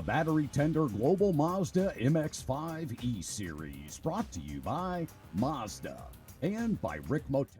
battery tender Global Mazda MX-5 eSeries, brought to you by Mazda and by Rick Motel.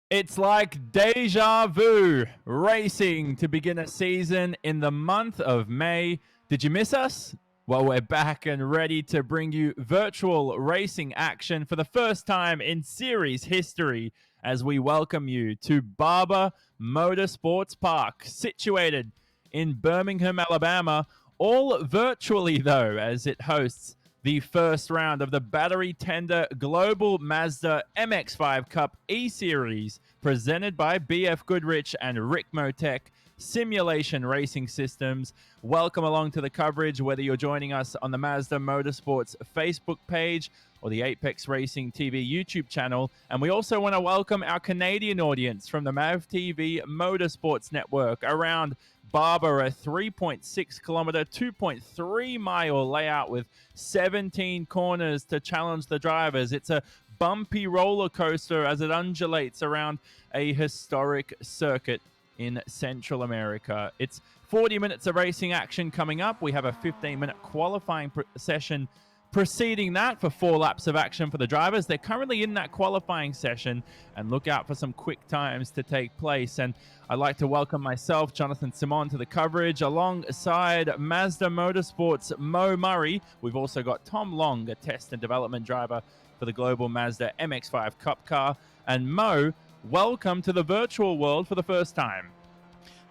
It's like deja vu, racing to begin a season in the month of May. Did you miss us? Well, we're back and ready to bring you virtual racing action for the first time in series history as we welcome you to Barber Motorsports Park, situated in Birmingham, Alabama, all virtually though, as it hosts the first round of the battery tender Global Mazda MX-5 Cup E-Series, presented by BF Goodrich and Rick Motec Simulation Racing Systems. Welcome along to the coverage, whether you're joining us on the Mazda Motorsports Facebook page or the Apex Racing TV YouTube channel. And we also want to welcome our Canadian audience from the MAV TV Motorsports Network around Barber, a 3.6 kilometer, 2.3 mile layout with 17 corners to challenge the drivers. It's a bumpy roller coaster as it undulates around a historic circuit in Central America. It's 40 minutes of racing action coming up. We have a 15-minute qualifying session preceding that for 4 laps of action for the drivers. They're currently in that qualifying session, and look out for some quick times to take place. And I'd like to welcome myself, Jonathan Simon, to the coverage alongside Mazda Motorsports' Mo Murray. We've also got Tom Long, a test and development driver for the Global Mazda MX-5 Cup car. And Mo, welcome to the virtual world for the first time.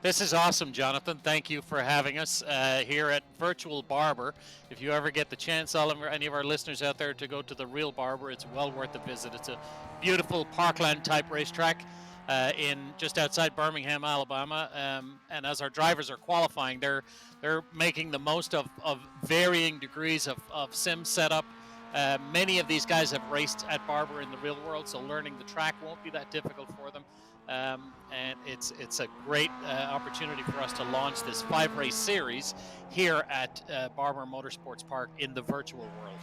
This is awesome, Jonathan. Thank you for having us here at Virtual Barber. If you ever get the chance, any of our listeners out there, to go to the real Barber, it's well worth a visit. It's a beautiful parkland-type racetrack in just outside Birmingham, Alabama. And as our drivers are qualifying, they're making the most of varying degrees of sim setup. Many of these guys have raced at Barber in the real world, so learning the track won't be that difficult for them. And it's a great opportunity for us to launch this 5-race series here at Barber Motorsports Park in the virtual world.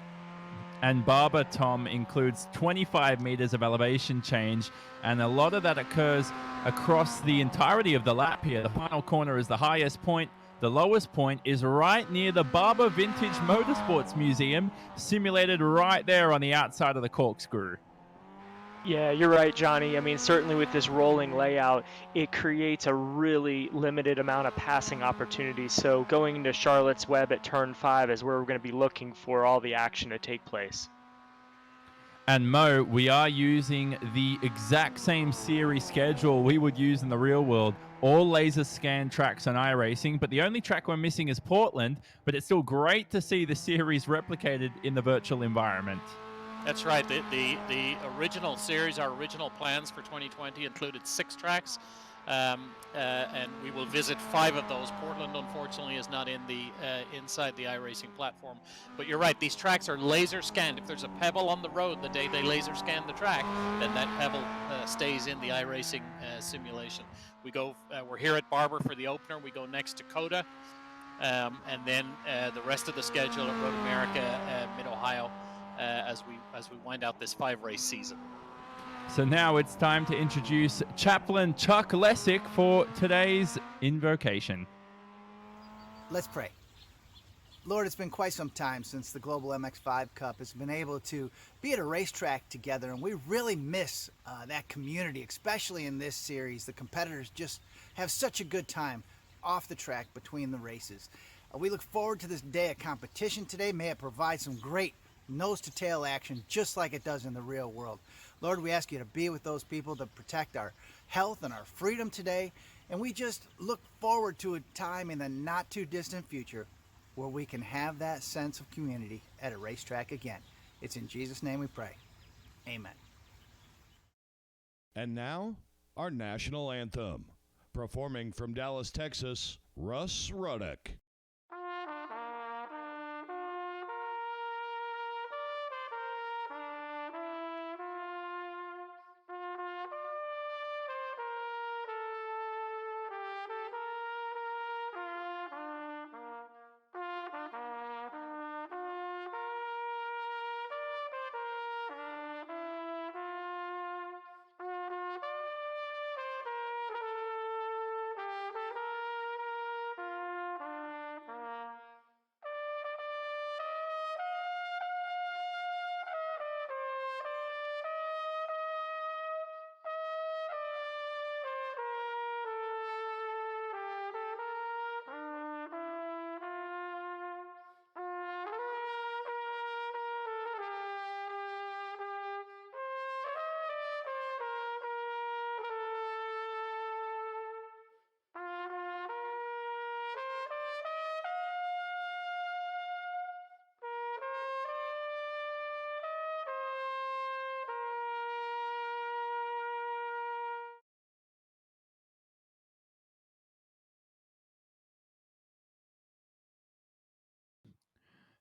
And Barber, Tom, includes 25 meters of elevation change, and a lot of that occurs across the entirety of the lap here. The final corner is the highest point. The lowest point is right near the Barber Vintage Motorsports Museum, simulated right there on the outside of the corkscrew. Yeah, you're right, Johnny. I mean, certainly with this rolling layout, it creates a really limited amount of passing opportunities. So going into Charlotte's Web at turn 5 is where we're going to be looking for all the action to take place. And Mo, we are using the exact same series schedule we would use in the real world. All laser scan tracks on iRacing, but the only track we're missing is Portland, but it's still great to see the series replicated in the virtual environment. That's right. The original series, our original plans for 2020 included 6 tracks, and we will visit 5 of those. Portland, unfortunately, is not in the inside the iRacing platform. But you're right; these tracks are laser scanned. If there's a pebble on the road the day they laser scan the track, then that pebble stays in the iRacing simulation. We're here at Barber for the opener. We go next to Coda, and then the rest of the schedule at Road America, Mid-Ohio. As we wind out this 5-race season. So now it's time to introduce Chaplain Chuck Lessick for today's invocation. Let's pray. Lord, it's been quite some time since the Global MX-5 Cup has been able to be at a racetrack together, and we really miss that community, especially in this series. The competitors just have such a good time off the track between the races. We look forward to this day of competition today. May it provide some great nose-to-tail action just like it does in the real world. Lord, we ask you to be with those people, to protect our health and our freedom today, and we just look forward to a time in the not-too-distant future where we can have that sense of community at a racetrack again. It's in Jesus' name we pray. Amen. And now, our national anthem. Performing from Dallas, Texas, Russ Ruddock.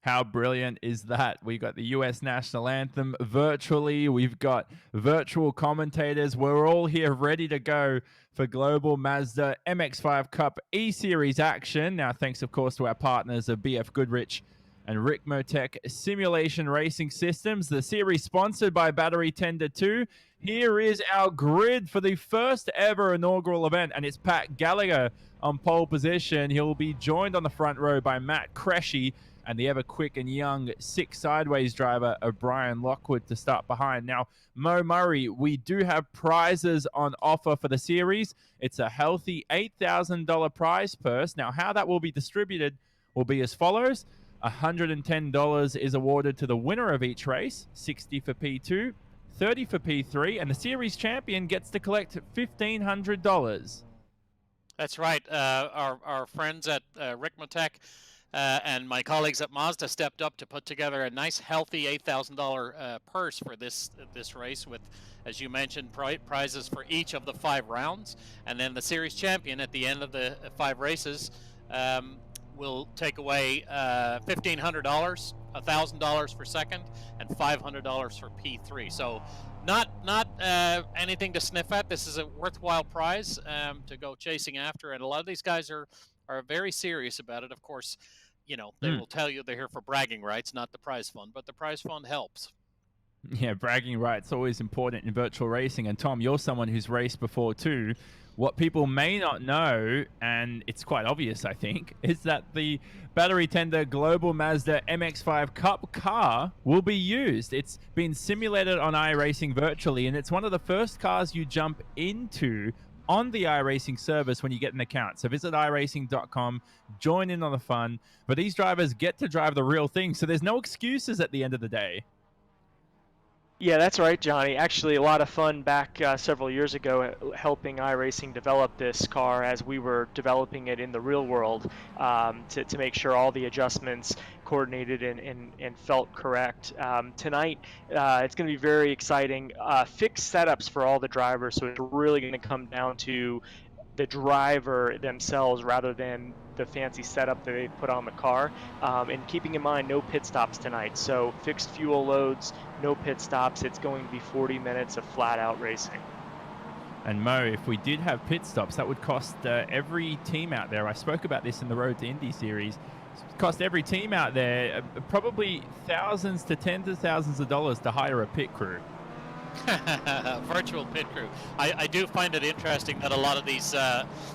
How brilliant is that? We've got the US national anthem virtually. We've got virtual commentators. We're all here ready to go for Global Mazda MX-5 Cup eSeries action. Now, thanks, of course, to our partners of BF Goodrich and Rick Motec Simulation Racing Systems. The series sponsored by Battery Tender 2. Here is our grid for the first ever inaugural event, and it's Pat Gallagher on pole position. He'll be joined on the front row by Matt Cresci and the ever quick and young 6 sideways driver of Brian Lockwood to start behind. Now, Mo Murray, we do have prizes on offer for the series. It's a healthy $8,000 prize purse. Now, how that will be distributed will be as follows. $110 is awarded to the winner of each race, $60 for P2, $30 for P3, and the series champion gets to collect $1,500. That's right. Our friends at Rick Motec and my colleagues at Mazda stepped up to put together a nice, healthy $8,000 purse for this race with, as you mentioned, prizes for each of the 5 rounds. And then the series champion at the end of the 5 races will take away $1,500, $1,000 for second, and $500 for P3. So not anything to sniff at. This is a worthwhile prize to go chasing after, and a lot of these guys are very serious about it. Of course, you know, they will tell you they're here for bragging rights, not the prize fund, but the prize fund helps. Yeah, bragging rights always important in virtual racing. And Tom, you're someone who's raced before too. What people may not know, and it's quite obvious, I think, is that the Battery Tender Global Mazda MX-5 Cup car will be used. It's been simulated on iRacing virtually, and it's one of the first cars you jump into on the iRacing service when you get an account. So visit iRacing.com, join in on the fun. But these drivers get to drive the real thing, so there's no excuses at the end of the day. Yeah, that's right, Johnny. Actually, a lot of fun back several years ago helping iRacing develop this car as we were developing it in the real world to make sure all the adjustments coordinated and felt correct. Tonight, it's going to be very exciting. Fixed setups for all the drivers, so it's really going to come down to the driver themselves rather than the fancy setup that they put on the car, and keeping in mind no pit stops tonight. So fixed fuel loads, no pit stops. It's going to be 40 minutes of flat out racing. And Mo, if we did have pit stops, that would cost every team out there. I spoke about this in the Road to Indy series. It cost every team out there probably thousands to tens of thousands of dollars to hire a pit crew. Virtual pit crew. I do find it interesting that a lot of these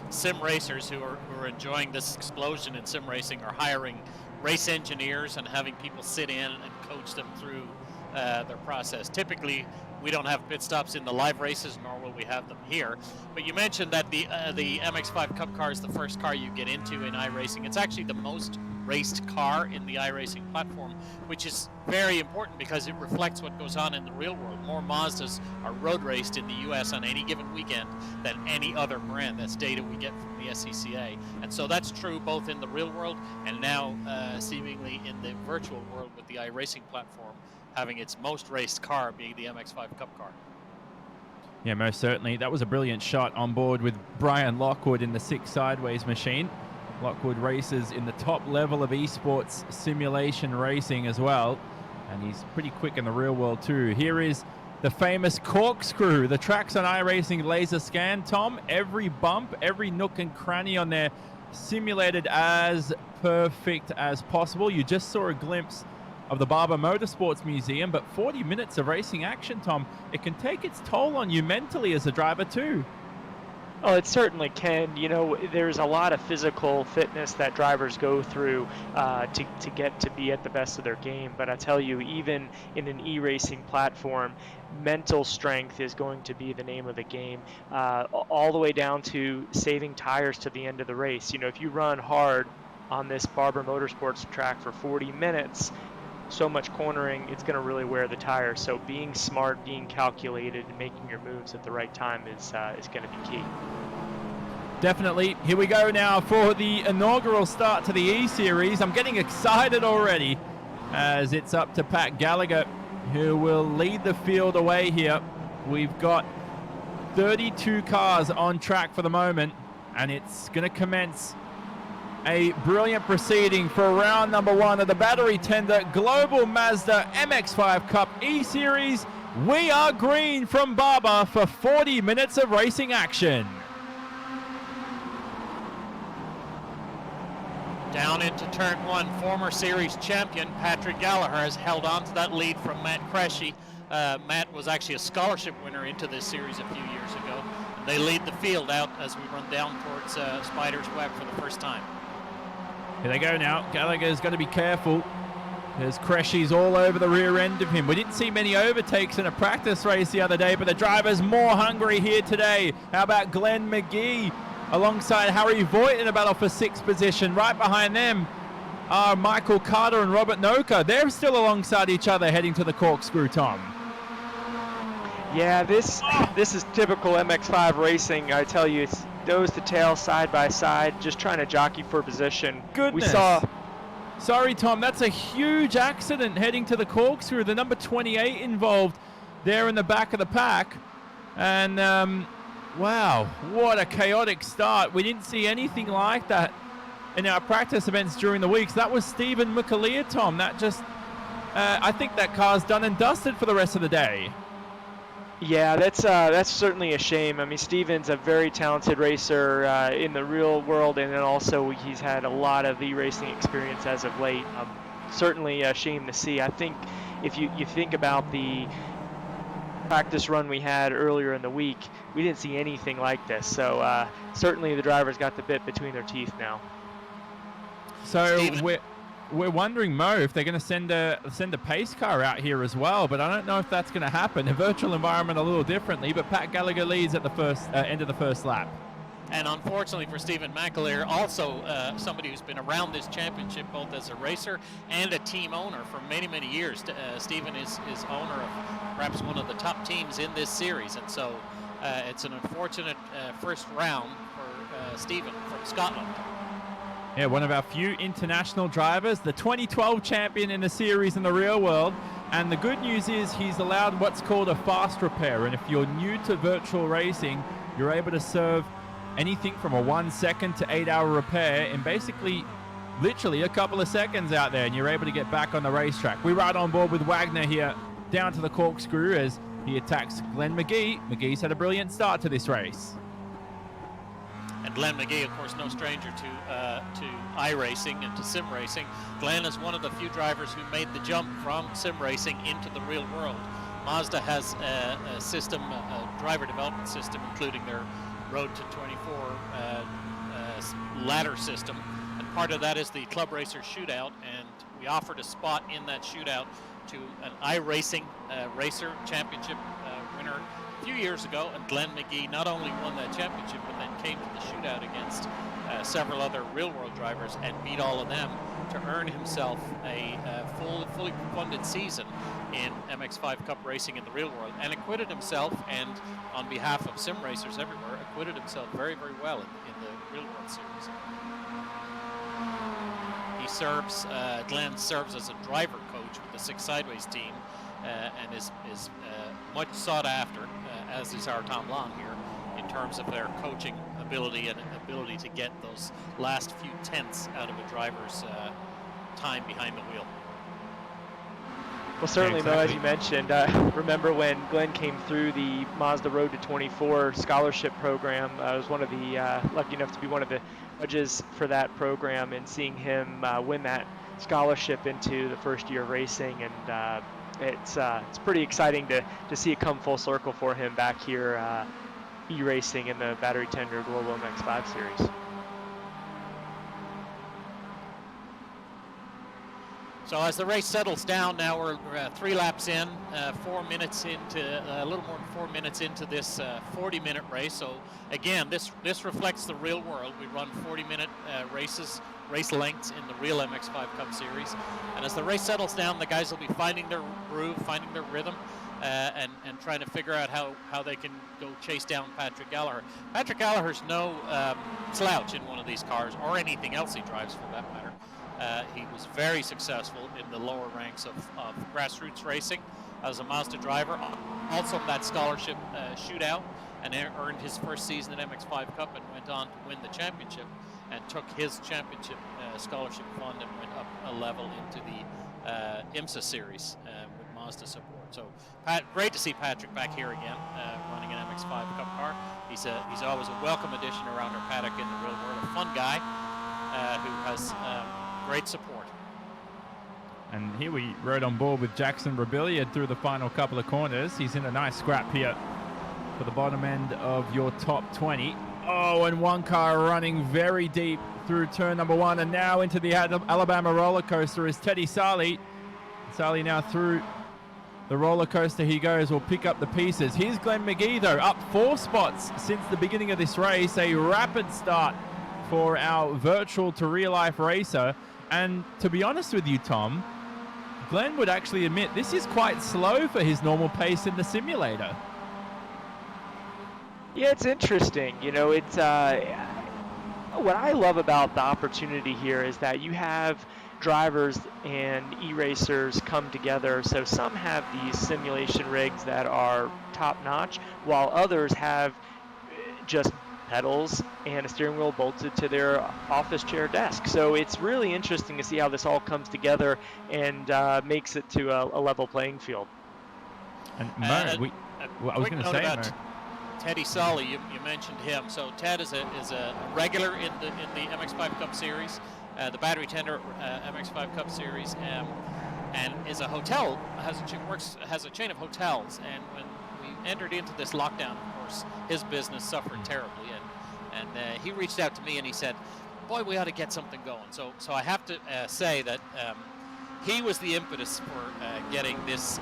sim racers who are enjoying this explosion in sim racing are hiring race engineers and having people sit in and coach them through their process. Typically, we don't have pit stops in the live races, nor will we have them here. But you mentioned that the MX-5 Cup car is the first car you get into in iRacing. It's actually the most raced car in the iRacing platform, which is very important because it reflects what goes on in the real world. More Mazdas are road raced in the US on any given weekend than any other brand. That's data we get from the SCCA. And so that's true both in the real world and now seemingly in the virtual world with the iRacing platform having its most raced car being the MX-5 Cup car. Yeah, most certainly. That was a brilliant shot on board with Brian Lockwood in the 6 sideways machine. Lockwood races in the top level of esports simulation racing as well, and he's pretty quick in the real world too. Here is the famous corkscrew. The tracks on iRacing laser scan, Tom. Every bump, every nook and cranny on there simulated as perfect as possible. You just saw a glimpse of the Barber Motorsports Museum, but 40 minutes of racing action, Tom, it can take its toll on you mentally as a driver too. Oh, it certainly can. You know, there's a lot of physical fitness that drivers go through to get to be at the best of their game. But I tell you, even in an e-racing platform, mental strength is going to be the name of the game, all the way down to saving tires to the end of the race. You know, if you run hard on this Barber Motorsports track for 40 minutes, so much cornering, it's going to really wear the tires. So being smart, being calculated, and making your moves at the right time is going to be key. Definitely. Here we go now for the inaugural start to the E-Series. I'm getting excited already as it's up to Pat Gallagher, who will lead the field away here. We've got 32 cars on track for the moment, and it's going to commence A brilliant proceeding for round number 1 of the Battery Tender Global Mazda MX-5 Cup E-Series. We are green from Barber for 40 minutes of racing action. Down into turn 1, former series champion Patrick Gallagher has held on to that lead from Matt Cresci. Matt was actually a scholarship winner into this series a few years ago. And they lead the field out as we run down towards Spider's Web for the first time. Here they go now. Gallagher's got to be careful because Cresci's all over the rear end of him. We didn't see many overtakes in a practice race the other day, but the driver's more hungry here today. How about Glenn McGee alongside Harry Voigt in a battle for 6th position? Right behind them are Michael Carter and Robert Noka. They're still alongside each other heading to the corkscrew, Tom. Yeah, this is typical MX-5 racing. I tell you, it's nose to tail, side by side, just trying to jockey for position. Goodness. We saw. Sorry, Tom, that's a huge accident heading to the corkscrew. The number 28 involved there in the back of the pack. And, wow, what a chaotic start. We didn't see anything like that in our practice events during the week. So that was Stephen McAleer, Tom. That just, I think that car's done and dusted for the rest of the day. Yeah, that's certainly a shame. I mean, Steven's a very talented racer in the real world, and then also he's had a lot of e-racing experience as of late. Certainly a shame to see. I think if you think about the practice run we had earlier in the week, we didn't see anything like this. So certainly the drivers got the bit between their teeth now. So Steven. we're wondering, Mo, if they're going to send a pace car out here as well, but I don't know if that's going to happen. The virtual environment a little differently, but Pat Gallagher leads at the first end of the first lap. And unfortunately for Stephen McAleer, also somebody who's been around this championship both as a racer and a team owner for many, many years. Stephen is owner of perhaps one of the top teams in this series, and so it's an unfortunate first round for Stephen from Scotland. Yeah, one of our few international drivers, the 2012 champion in the series in the real world. And the good news is he's allowed what's called a fast repair. And if you're new to virtual racing, you're able to serve anything from a 1 second to 8 hour repair in basically literally a couple of seconds out there, and you're able to get back on the racetrack. We ride on board with Wagner here down to the corkscrew as he attacks Glenn McGee. McGee's had a brilliant start to this race. And Glenn McGee, of course, no stranger to iRacing and to sim racing. Glenn is one of the few drivers who made the jump from sim racing into the real world. Mazda has a system, a driver development system, including their Road to 24 ladder system. And part of that is the Club Racer Shootout, and we offered a spot in that shootout to an iRacing racer championship winner a few years ago, and Glenn McGee not only won that championship, but then came to the shootout against several other real-world drivers and beat all of them to earn himself a fully funded season in MX-5 Cup racing in the real world, and acquitted himself, and on behalf of sim racers everywhere, acquitted himself very, very well in the real world series. He serves, Glenn serves as a driver coach with the Six Sideways team, and is much sought after, as is our Tom Long here, in terms of their coaching ability and ability to get those last few tenths out of a driver's time behind the wheel. Well, certainly, Exactly. Mo, as you mentioned, remember when Glenn came through the Mazda Road to 24 scholarship program. I was one of the lucky enough to be one of the judges for that program, and seeing him win that scholarship into the first year of racing, and it's pretty exciting to see it come full circle for him back here e-racing in the Battery Tender Global MX-5 series. So as the race settles down, now we're 3 laps in, 4 minutes into, a little more than 4 minutes into this 40-minute race. So again, this reflects the real world. We run 40-minute race lengths in the real MX-5 Cup Series. And as the race settles down, the guys will be finding their groove, finding their rhythm, and trying to figure out how they can go chase down Patrick Gallagher. Patrick Gallagher's no slouch in one of these cars, or anything else he drives for that matter. He was very successful in the lower ranks of grassroots racing as a Mazda driver, also in that scholarship shootout, and earned his first season at MX-5 Cup and went on to win the championship. and took his championship scholarship fund and went up a level into the IMSA series with Mazda support. So great to see Patrick back here again, running an MX-5 Cup car. He's always a welcome addition around our paddock in the real world. A fun guy who has great support. And here we rode on board with Jackson Rebellion through the final couple of corners. He's in a nice scrap here for the bottom end of your top 20. Oh, and one car running very deep through turn number 1, and now into the Alabama roller coaster is Teddy Sarli. Sarli now through the roller coaster he goes, will pick up the pieces. Here's Glenn McGee, though, up 4 spots since the beginning of this race. A rapid start for our virtual to real life racer. And to be honest with you, Tom, Glenn would actually admit this is quite slow for his normal pace in the simulator. Yeah, it's interesting. You know, it's what I love about the opportunity here is that you have drivers and e-racers come together. So some have these simulation rigs that are top-notch, while others have just pedals and a steering wheel bolted to their office chair desk. So it's really interesting to see how this all comes together and makes it to a level playing field. And Mo, I was going to say, Mo, Teddy Sarli, you mentioned him. So Ted is a regular in the MX-5 Cup Series, the Battery Tender MX-5 Cup Series, and is a hotel, has a chain of hotels. And when we entered into this lockdown, of course, his business suffered terribly, and he reached out to me and he said, "Boy, we ought to get something going." So I have to say that he was the impetus for getting this.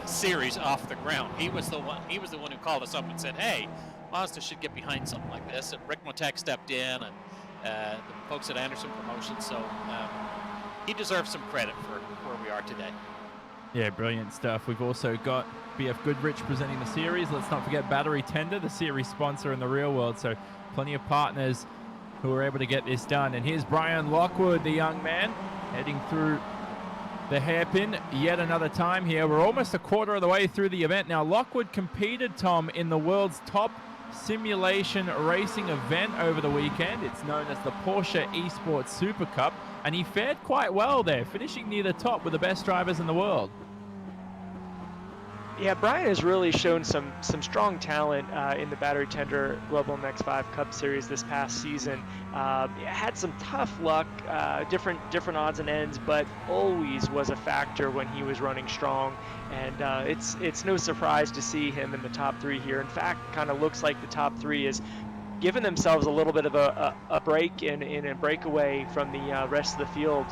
Series off the ground. He was the one who called us up and said, "Hey, Mazda should get behind something like this." And Rick Motek stepped in, and the folks at Anderson Promotions. So he deserves some credit for where we are today. Yeah, brilliant stuff. We've also got BF Goodrich presenting the series. Let's not forget Battery Tender, the series sponsor in the real world. So plenty of partners who are able to get this done. And here's Brian Lockwood, the young man, heading through the hairpin yet another time here. We're almost a quarter of the way through the event. Now, Lockwood competed, Tom, in the world's top simulation racing event over the weekend. It's known as the Porsche Esports Super Cup, and he fared quite well there, finishing near the top with the best drivers in the world. Yeah, Brian has really shown some strong talent in the Battery Tender Global MX-5 Cup Series this past season. Had some tough luck, different odds and ends, but always was a factor when he was running strong. And it's no surprise to see him in the top 3 here. In fact, kind of looks like the top 3 is giving themselves a little bit of a break in a breakaway from the rest of the field,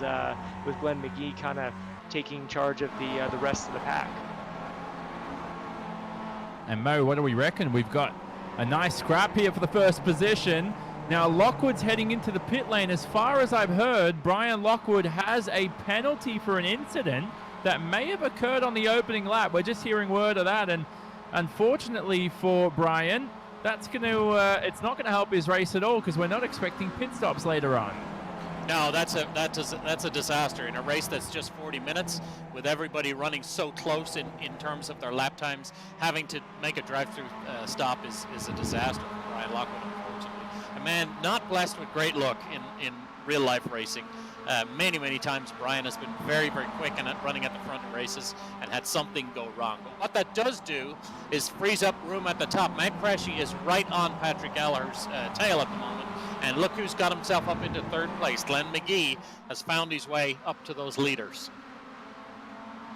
with Glenn McGee kind of taking charge of the rest of the pack. And Mo, what do we reckon? We've got a nice scrap here for the first position. Now, Lockwood's heading into the pit lane. As far as I've heard, Brian Lockwood has a penalty for an incident that may have occurred on the opening lap. We're just hearing word of that. And unfortunately for Brian, that's it's not going to help his race at all, because we're not expecting pit stops later on. No, that's a disaster in a race that's just 40 minutes, with everybody running so close in terms of their lap times. Having to make a drive-through stop is a disaster for Brian Lockwood, unfortunately. A man not blessed with great luck in real-life racing. Many times Brian has been very quick and running at the front of races and had something go wrong. But what that does do is frees up room at the top. Matt Cressy is right on Patrick Eller's tail at the moment. And look who's got himself up into 3rd place. Glenn McGee has found his way up to those leaders.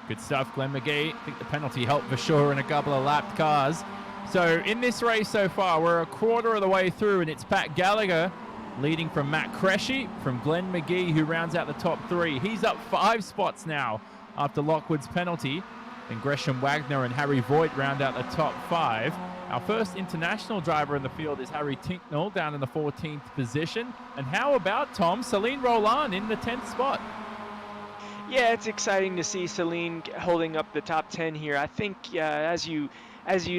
Good stuff, Glenn McGee. I think the penalty helped for sure in a couple of lapped cars. So in this race so far, we're a quarter of the way through, and it's Pat Gallagher leading from Matt Cressy, from Glenn McGee, who rounds out the top 3. He's up 5 spots now after Lockwood's penalty. Then Gresham Wagner and Harry Voigt round out the top 5. Our first international driver in the field is Harry Tinknell, down in the 14th position. And how about, Tom, Celine Roland in the 10th spot? Yeah, it's exciting to see Celine holding up the top 10 here. I think, as you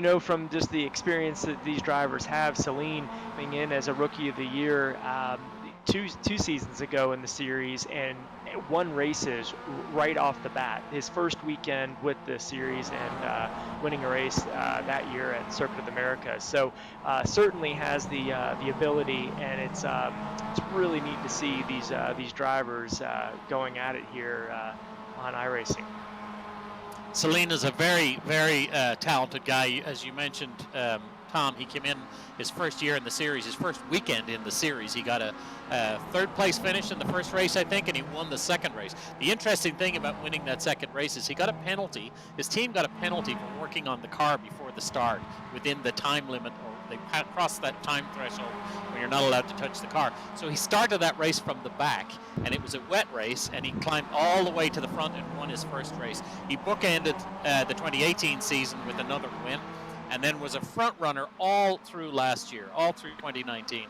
know from just the experience that these drivers have, Celine coming in as a Rookie of the Year two seasons ago in the series, and won races right off the bat. His first weekend with the series and winning a race that year at Circuit of the Americas. So certainly has the ability, and it's really neat to see these drivers going at it here on iRacing. Selena's a very, very talented guy. As you mentioned, Tom, he came in his first year in the series, his first weekend in the series. He got a third place finish in the first race, I think, and he won the second race. The interesting thing about winning that second race is he got a penalty. His team got a penalty for working on the car before the start within the time limit, or they crossed that time threshold where you're not allowed to touch the car. So he started that race from the back, and it was a wet race, and he climbed all the way to the front and won his first race. He bookended the 2018 season with another win, and then was a front runner all through last year, all through 2019.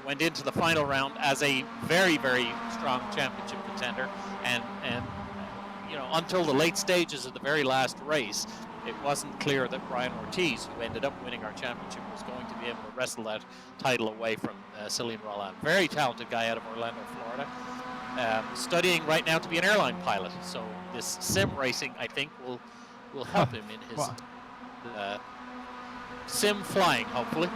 Went into the final round as a very, very strong championship contender, and you know, until the late stages of the very last race, it wasn't clear that Brian Ortiz, who ended up winning our championship, was going to be able to wrestle that title away from Celine Roland. Very talented guy out of Orlando, Florida. Studying right now to be an airline pilot. So this sim racing, I think, will help him in his sim flying, hopefully.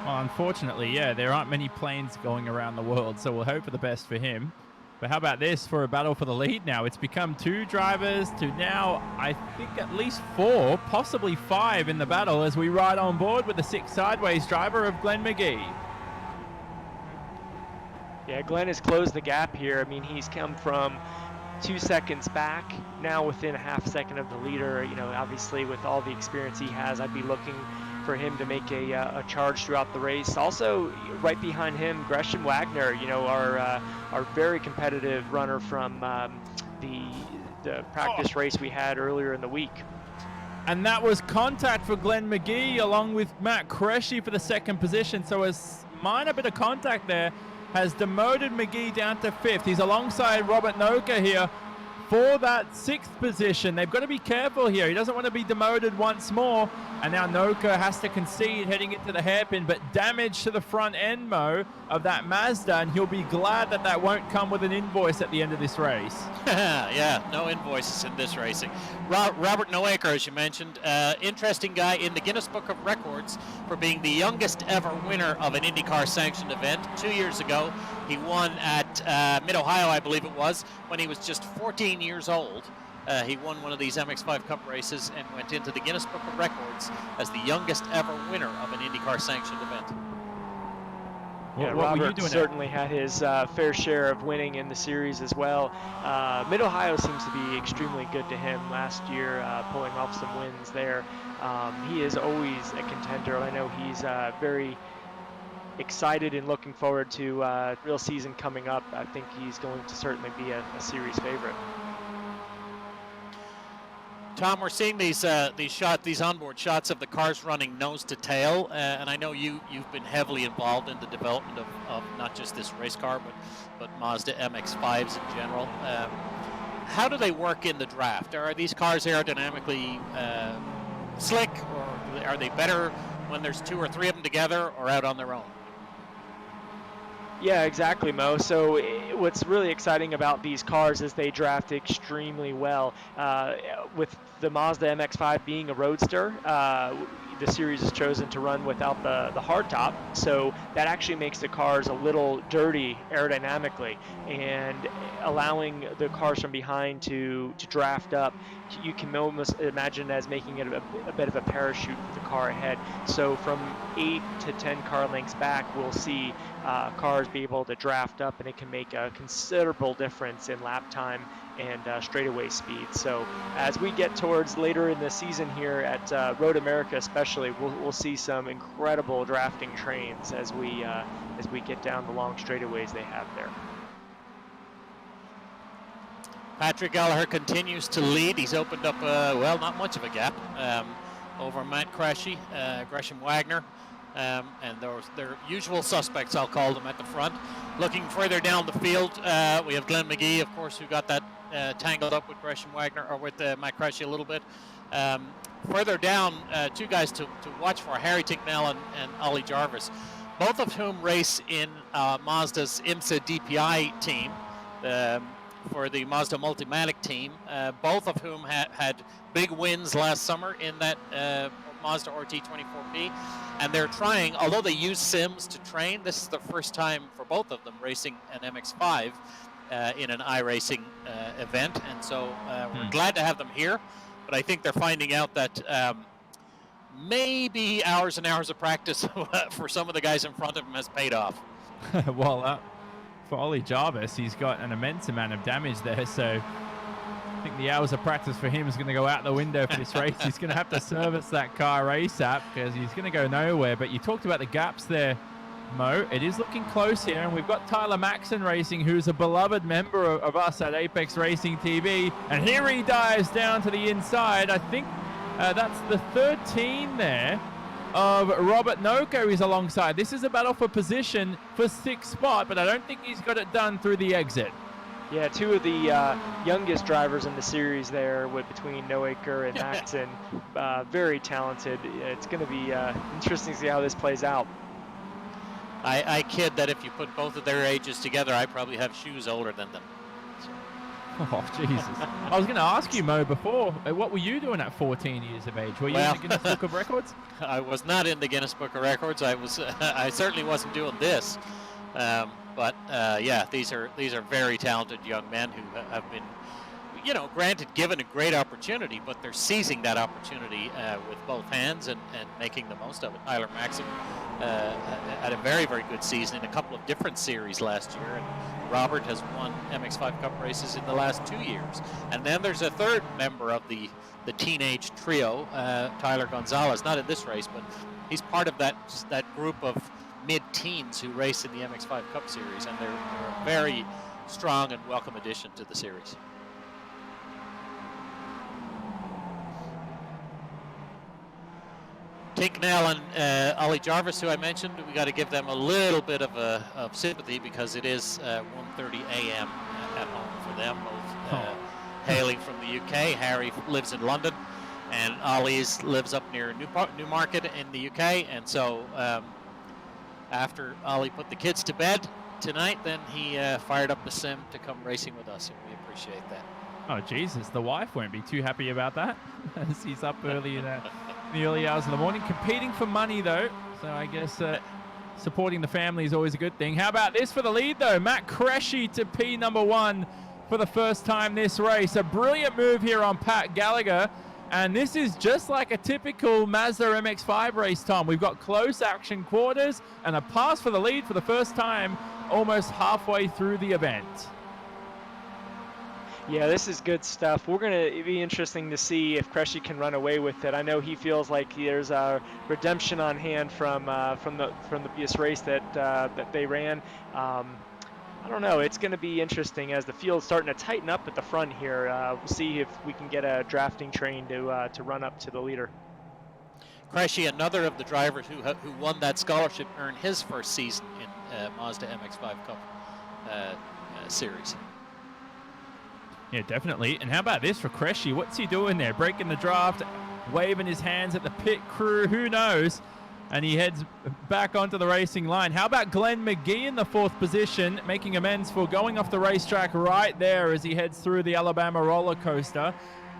Well, unfortunately, yeah, there aren't many planes going around the world, so we'll hope for the best for him. But how about this for a battle for the lead now? It's become 2 drivers to now, I think, at least 4, possibly 5 in the battle as we ride on board with the 6 sideways driver of Glenn McGee. Yeah, Glenn has closed the gap here. I mean, he's come from 2 seconds back, now within a half second of the leader. You know, obviously with all the experience he has, I'd be looking for him to make a charge throughout the race. Also, right behind him, Gresham Wagner, you know, our very competitive runner from the practice race we had earlier in the week. And that was contact for Glenn McGee along with Matt Cresci for the second position. So a minor bit of contact there has demoted McGee down to 5th. He's alongside Robert Noka here for that 6th position. They've got to be careful here. He doesn't want to be demoted once more. And now Noka has to concede heading into the hairpin, but damage to the front end, Mo, of that Mazda, and he'll be glad that that won't come with an invoice at the end of this race. Yeah, no invoices in this racing. Robert Noaker, as you mentioned, interesting guy in the Guinness Book of Records for being the youngest ever winner of an IndyCar sanctioned event. 2 years ago, he won at Mid-Ohio, I believe it was, when he was just 14 years old. He won one of these MX5 Cup races and went into the Guinness Book of Records as the youngest ever winner of an IndyCar sanctioned event. Yeah, Robert certainly had his fair share of winning in the series as well. Mid-Ohio seems to be extremely good to him last year, pulling off some wins there. He is always a contender. I know he's very excited and looking forward to real season coming up. I think he's going to certainly be a series favorite. Tom, we're seeing these onboard shots of the cars running nose to tail, and I know you've been heavily involved in the development of not just this race car, but Mazda MX-5s in general. How do they work in the draft? Are these cars aerodynamically slick, or are they better when there's 2 or 3 of them together, or out on their own? Yeah, exactly, Mo. So what's really exciting about these cars is they draft extremely well. With the Mazda MX-5 being a roadster, the series has chosen to run without the hardtop, so that actually makes the cars a little dirty aerodynamically, and allowing the cars from behind to draft up. You can almost imagine as making it a bit of a parachute for the car ahead. So from 8 to 10 car lengths back, we'll see cars be able to draft up, and it can make a considerable difference in lap time and straightaway speed. So as we get towards later in the season here at Road America especially, we'll see some incredible drafting trains as we get down the long straightaways they have there. Patrick Gallagher continues to lead. He's opened up, well, not much of a gap over Matt Cresci, Gresham Wagner, and their usual suspects, I'll call them, at the front. Looking further down the field, we have Glenn McGee, of course, who got that tangled up with Gresham Wagner, or with Matt Cresci a little bit. Further down, 2 guys to watch for, Harry Ticknell and Ollie Jarvis, both of whom race in Mazda's IMSA DPI team. for the Mazda Multimatic team, both of whom had big wins last summer in that Mazda RT24P. And they're trying, although they use sims to train, this is the first time for both of them racing an MX-5 in an iRacing event. And so we're glad to have them here. But I think they're finding out that maybe hours and hours of practice for some of the guys in front of him has paid off. Well, for Ollie Jarvis, he's got an immense amount of damage there, so I think the hours of practice for him is going to go out the window for this race. He's going to have to service that car ASAP because he's going to go nowhere. But you talked about the gaps there, Mo. It is looking close here, and we've got Tyler Maxson racing, who's a beloved member of us at Apex Racing TV, and here he dives down to the inside. I think that's the 13 there of Robert Noco is alongside. This is a battle for position for 6th spot, but I don't think he's got it done through the exit. Yeah, two of the youngest drivers in the series there, between Noaker and Maxson. Very talented. It's going to be interesting to see how this plays out. I kid that if you put both of their ages together, I probably have shoes older than them. Oh, Jesus. I was going to ask you, Mo, before, what were you doing at 14 years of age? Were you in the Guinness Book of Records? I was not in the Guinness Book of Records. I certainly wasn't doing this. But yeah, these are very talented young men who have been, granted, given a great opportunity, but they're seizing that opportunity with both hands and making the most of it. Tyler Maxson had a very, very good season in a couple of different series last year, and Robert has won MX-5 Cup races in the last 2 years. And then there's a third member of the teenage trio, Tyler Gonzalez, not in this race, but he's part of that group of mid-teens who race in the MX-5 Cup Series, and they're a very strong and welcome addition to the series. Tink Nell and Ollie Jarvis, who I mentioned, we got to give them a little bit of sympathy because it is 1:30 a.m. at home for them, both hailing from the UK. Harry lives in London, and Ollie lives up near Newmarket in the UK, and so after Ollie put the kids to bed tonight, then he fired up the sim to come racing with us, and we appreciate that. Oh, Jesus, the wife won't be too happy about that, as he's up early in the early hours of the morning, competing for money, though. So I guess supporting the family is always a good thing. How about this for the lead, though? Matt Cresci to P number 1 for the first time this race. A brilliant move here on Pat Gallagher. And this is just like a typical Mazda MX-5 race, Tom. We've got close action quarters and a pass for the lead for the first time almost halfway through the event. Yeah, this is good stuff. We're going to be interesting to see if Cresci can run away with it. I know he feels like there's a redemption on hand from the previous race that they ran. I don't know. It's going to be interesting as the field's starting to tighten up at the front here. We'll see if we can get a drafting train to run up to the leader. Cresci, another of the drivers who won that scholarship, earned his first season in Mazda MX-5 Cup series. Yeah, definitely. And how about this for Cresci? What's he doing there? Breaking the draft, waving his hands at the pit crew. Who knows? And he heads back onto the racing line. How about Glenn McGee in the 4th position, making amends for going off the racetrack right there as he heads through the Alabama roller coaster.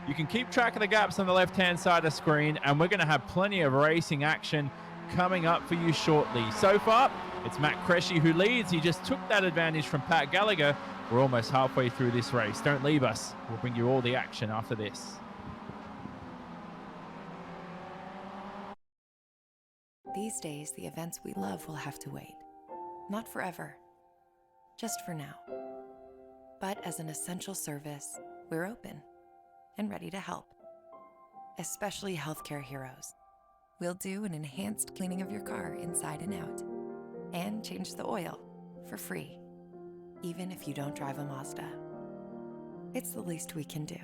You can keep track of the gaps on the left-hand side of the screen, and we're going to have plenty of racing action coming up for you shortly. So far, it's Matt Cresci who leads. He just took that advantage from Pat Gallagher. We're almost halfway through this race. Don't leave us. We'll bring you all the action after this. These days, the events we love will have to wait. Not forever, just for now. But as an essential service, we're open and ready to help, especially healthcare heroes. We'll do an enhanced cleaning of your car inside and out, and change the oil for free, even if you don't drive a Mazda. It's the least we can do.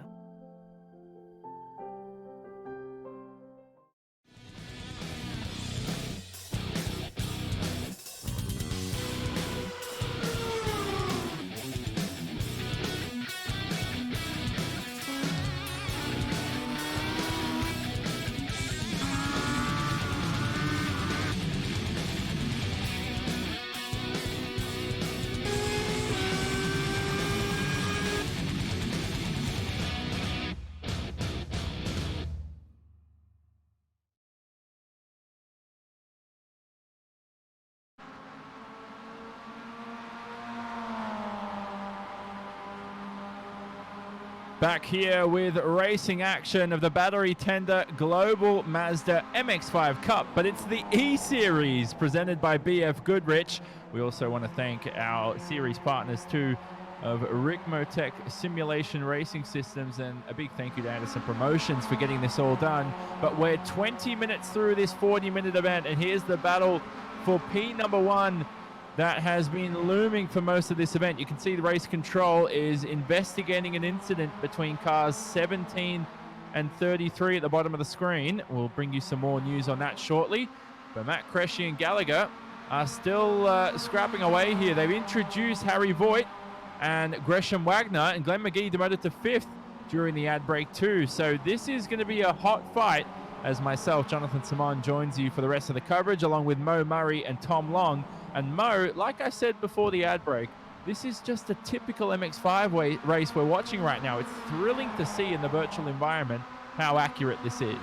Back here with racing action of the battery tender Global Mazda MX-5 Cup, but it's the eSeries presented by BF Goodrich. We also want to thank our series partners too of Ricmotech Simulation Racing Systems, and a big thank you to Anderson Promotions for getting this all done. But we're 20 minutes through this 40-minute event, and here's the battle for P1 that has been looming for most of this event. You can see the race control is investigating an incident between cars 17 and 33 at the bottom of the screen. We'll bring you some more news on that shortly. But Matt Cresci and Gallagher are still scrapping away here. They've introduced Harry Voigt and Gresham Wagner, and Glenn McGee demoted to 5th during the ad break too. So this is going to be a hot fight as myself, Jonathan Simon, joins you for the rest of the coverage, along with Mo Murray and Tom Long. And Mo, like I said before the ad break, this is just a typical MX-5 race we're watching right now. It's thrilling to see in the virtual environment how accurate this is.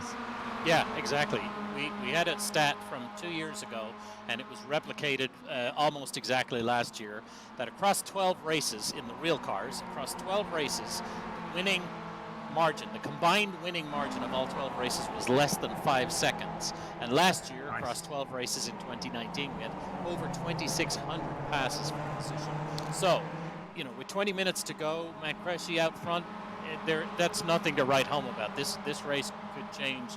Yeah, exactly. We had a stat from 2 years ago, and it was replicated almost exactly last year, that across 12 races in the real cars, across 12 races, the winning margin, the combined winning margin of all 12 races was less than 5 seconds. And last year, across 12 races in 2019, we had over 2,600 passes for position. So, you know, with 20 minutes to go, Matt Cresci out front, that's nothing to write home about. This race could change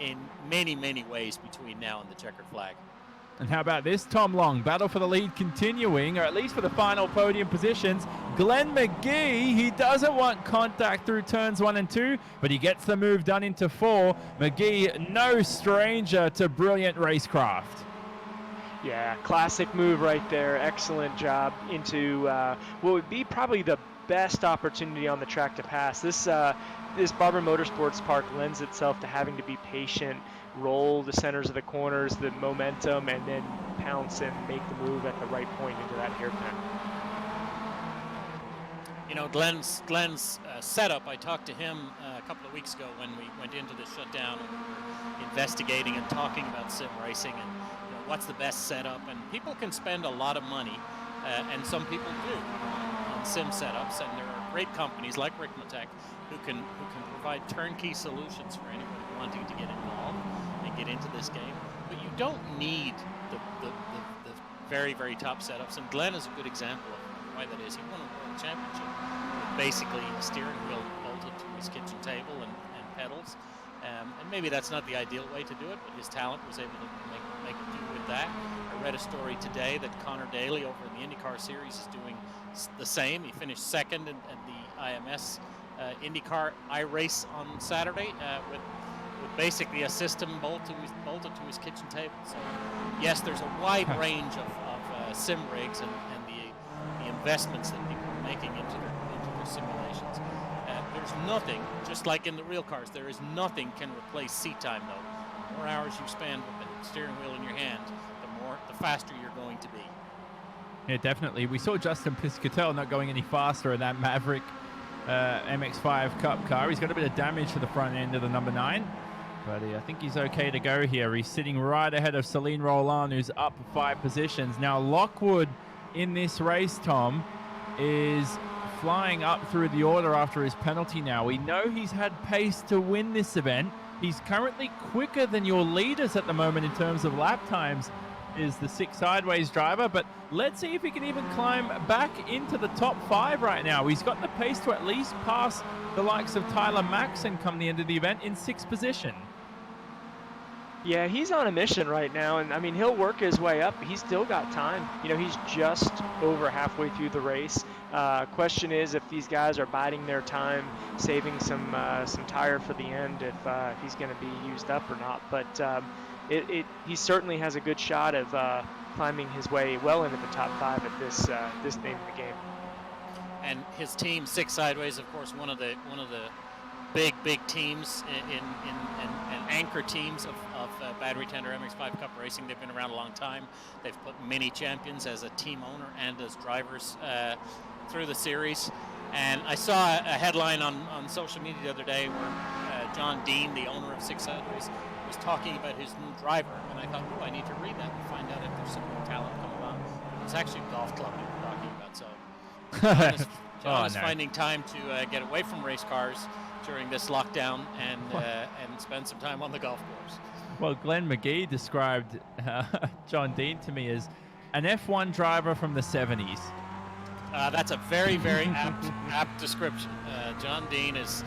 in many, many ways between now and the checkered flag. And how about this, Tom Long? Battle for the lead continuing, or at least for the final podium positions. Glenn McGee, he doesn't want contact through turns 1 and 2, but he gets the move done into 4. McGee, no stranger to brilliant racecraft. Yeah, classic move right there. Excellent job into what would be probably the best opportunity on the track to pass. This Barber Motorsports Park lends itself to having to be patient, roll the centers of the corners, the momentum, and then pounce and make the move at the right point into that hairpin. You know, Glenn's setup, I talked to him a couple of weeks ago when we went into the shutdown and we were investigating and talking about sim racing and, you know, what's the best setup. And people can spend a lot of money, and some people do, on sim setups, and there are great companies like Ricmotech who can provide turnkey solutions for anybody wanting to get involved and get into this game. But you don't need the very, very top setups, and Glenn is a good example of why that is. He won a world championship with basically a steering wheel bolted to his kitchen table and pedals. And maybe that's not the ideal way to do it, but his talent was able to make do with that. I read a story today that Connor Daly over in the IndyCar Series is doing the same. He finished second at the IMS IndyCar iRace on Saturday with basically a system bolted to his kitchen table. So yes, there's a wide range of sim rigs and the investments that people are making into their simulations. There's nothing, just like in the real cars, there is nothing can replace seat time though. The more hours you spend with the steering wheel in your hand, the faster you're going to be. Yeah, definitely. We saw Justin Piscatell not going any faster in that Maverick MX-5 Cup car. He's got a bit of damage to the front end of the number 9, but I think he's okay to go here. He's sitting right ahead of Celine Roland, who's up 5 positions. Now, Lockwood in this race, Tom, is flying up through the order after his penalty now. We know he's had pace to win this event. He's currently quicker than your leaders at the moment in terms of lap times, is the 6 sideways driver, but let's see if he can even climb back into the top 5 right now. He's got the pace to at least pass the likes of Tyler Maxson come the end of the event in 6th position. Yeah, he's on a mission right now, and I mean, he'll work his way up. He's still got time. You know, he's just over halfway through the race. Question is if these guys are biding their time, saving some tire for the end, if he's going to be used up or not. But he certainly has a good shot of climbing his way well into the top 5 at this name of the game. And his team, 6 Sideways, of course, one of the big teams and anchor teams of battery tender MX-5 Cup racing. They've been around a long time. They've put many champions as a team owner and as drivers through the series. And I saw a headline on social media the other day where John Dean, the owner of 6 Sideways, was talking about his new driver, and I thought, oh, I need to read that and find out if there's some new talent coming on. It was actually a golf club he was talking about. So John is no. finding time to get away from race cars during this lockdown and spend some time on the golf course. Well, Glenn McGee described John Dean to me as an F1 driver from the 70s. That's a very, very apt description. John Dean is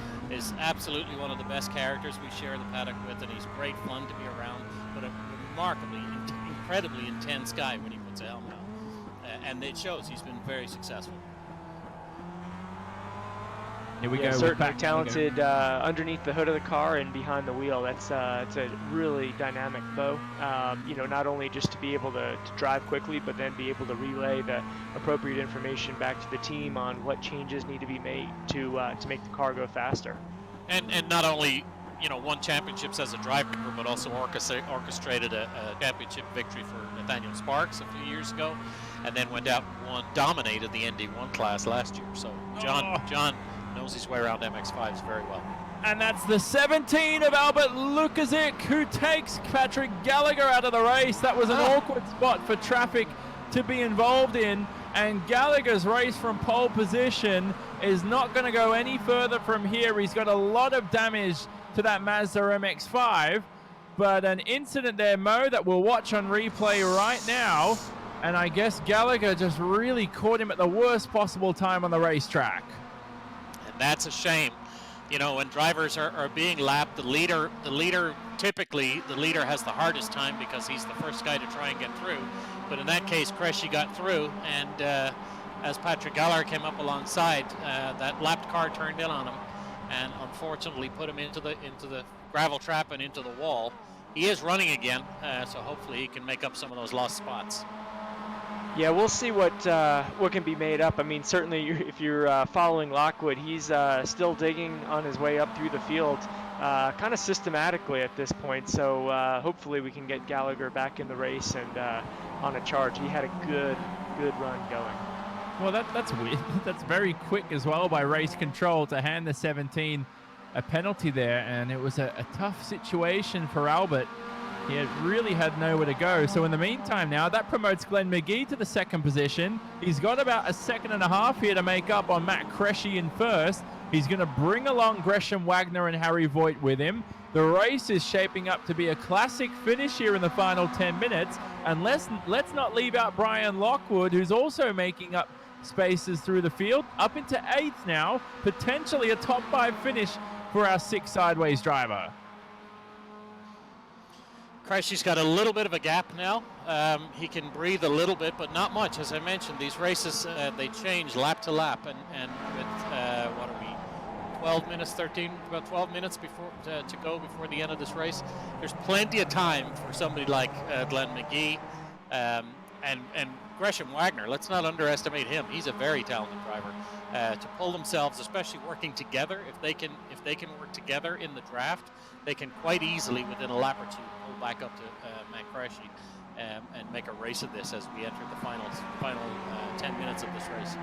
absolutely one of the best characters we share the paddock with, and he's great fun to be around, but a remarkably, incredibly intense guy when he puts a helmet on. And it shows. He's been very successful. Here we Yeah, go. certainly talented underneath the hood of the car and behind the wheel. It's a really dynamic bow. Not only just to be able to drive quickly, but then be able to relay the appropriate information back to the team on what changes need to be made to make the car go faster. And not only won championships as a driver, but also orchestrated a championship victory for Nathaniel Sparks a few years ago, and then went out and dominated the ND1 class last year. So John knows his way around MX-5s very well. And that's the 17 of Albert Lukazic, who takes Patrick Gallagher out of the race. That was an awkward spot for traffic to be involved in, and Gallagher's race from pole position is not going to go any further from here. He's got a lot of damage to that Mazda MX-5, but an incident there, Mo, that we'll watch on replay right now, and I guess Gallagher just really caught him at the worst possible time on the racetrack. That's a shame. When drivers are being lapped, the leader typically has the hardest time because he's the first guy to try and get through. But in that case, Cressy got through, and as Patrick Gallagher came up alongside, that lapped car turned in on him, and unfortunately put him into the gravel trap and into the wall. He is running again, so hopefully he can make up some of those lost spots. Yeah, we'll see what can be made up. I mean, certainly if you're following Lockwood, he's still digging on his way up through the field, kind of systematically at this point. So hopefully we can get Gallagher back in the race and on a charge. He had a good run going. Well, that's weird. That's very quick as well by race control to hand the 17 a penalty there, and it was a tough situation for Albert. He really had nowhere to go. So in the meantime now, that promotes Glenn McGee to the second position. He's got about a second and a half here to make up on Matt Cressy in first. He's going to bring along Gresham Wagner and Harry Voigt with him. The race is shaping up to be a classic finish here in the final 10 minutes. And let's not leave out Brian Lockwood, who's also making up spaces through the field, up into 8th now, potentially a top 5 finish for our 6 sideways driver. Cressy's got a little bit of a gap now. He can breathe a little bit, but not much. As I mentioned, these races, they change lap to lap, and with, what are we, 12 minutes, about 12 minutes before to go before the end of this race. There's plenty of time for somebody like Glenn McGee and Gresham Wagner. Let's not underestimate him. He's a very talented driver. To pull themselves, especially working together, if they can work together in the draft, they can quite easily, within a lap or two, pull back up to Matt Cressy and make a race of this as we enter the final 10 minutes of this race.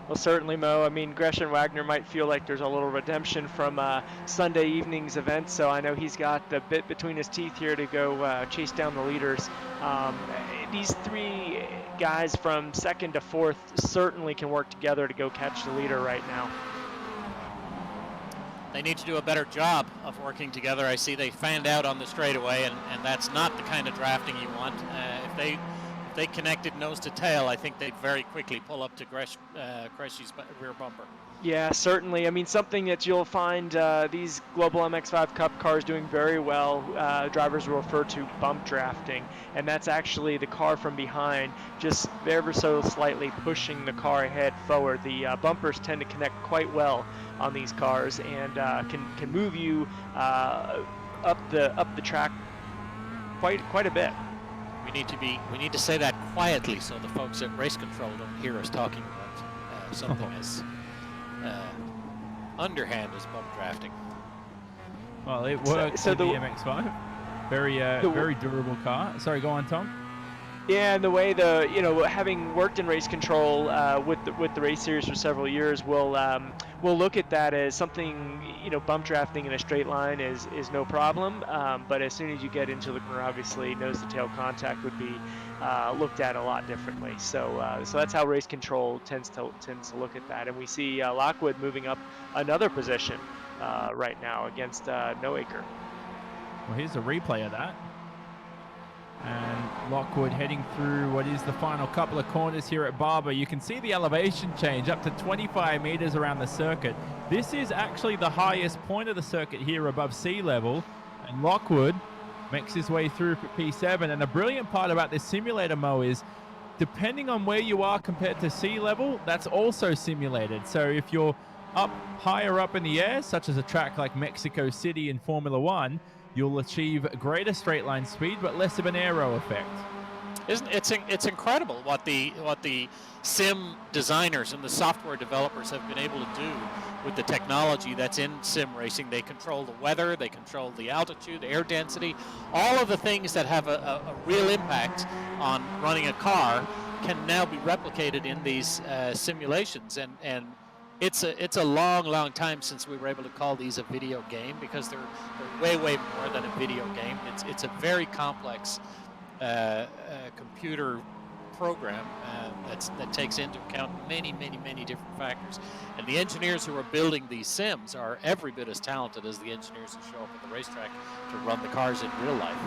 Well, certainly, Mo. I mean, Gresham Wagner might feel like there's a little redemption from Sunday evening's event, so I know he's got the bit between his teeth here to go chase down the leaders. These 3 guys from 2nd to 4th certainly can work together to go catch the leader right now. They need to do a better job of working together. I see they fanned out on the straightaway, and that's not the kind of drafting you want. If they connected nose to tail, I think they'd very quickly pull up to Cressy's rear bumper. Yeah, certainly. I mean, something that you'll find these Global MX-5 Cup cars doing very well, drivers will refer to bump drafting, and that's actually the car from behind just ever so slightly pushing the car ahead forward. The bumpers tend to connect quite well on these cars and can move you up the track quite a bit. We need to say that quietly so the folks at race control don't hear us talking about something as underhand as bump drafting. Well, it works so in the MX-5. Very durable car. Sorry, go on, Tom. Yeah, and the way having worked in race control with the race series for several years, we'll we'll look at that as something, bump drafting in a straight line is no problem. But as soon as you get into the corner, obviously nose to tail contact would be looked at a lot differently. So that's how race control tends to look at that. And we see Lockwood moving up another position right now against Noacre. Well, here's a replay of that. And Lockwood heading through what is the final couple of corners here at Barber. You can see the elevation change up to 25 meters around the circuit. This is actually the highest point of the circuit here above sea level. And Lockwood makes his way through for P7. And the brilliant part about this simulator, Mo, is depending on where you are compared to sea level, that's also simulated. So if you're up higher up in the air, such as a track like Mexico City in Formula One, you'll achieve greater straight line speed, but less of an aero effect. It's incredible what the sim designers and the software developers have been able to do with the technology that's in sim racing. They control the weather, they control the altitude, air density, all of the things that have a real impact on running a car can now be replicated in these simulations. And it's a long time since we were able to call these a video game, because they're way more than a video game. It's a very complex computer program that takes into account many different factors. And the engineers who are building these sims are every bit as talented as the engineers who show up at the racetrack to run the cars in real life.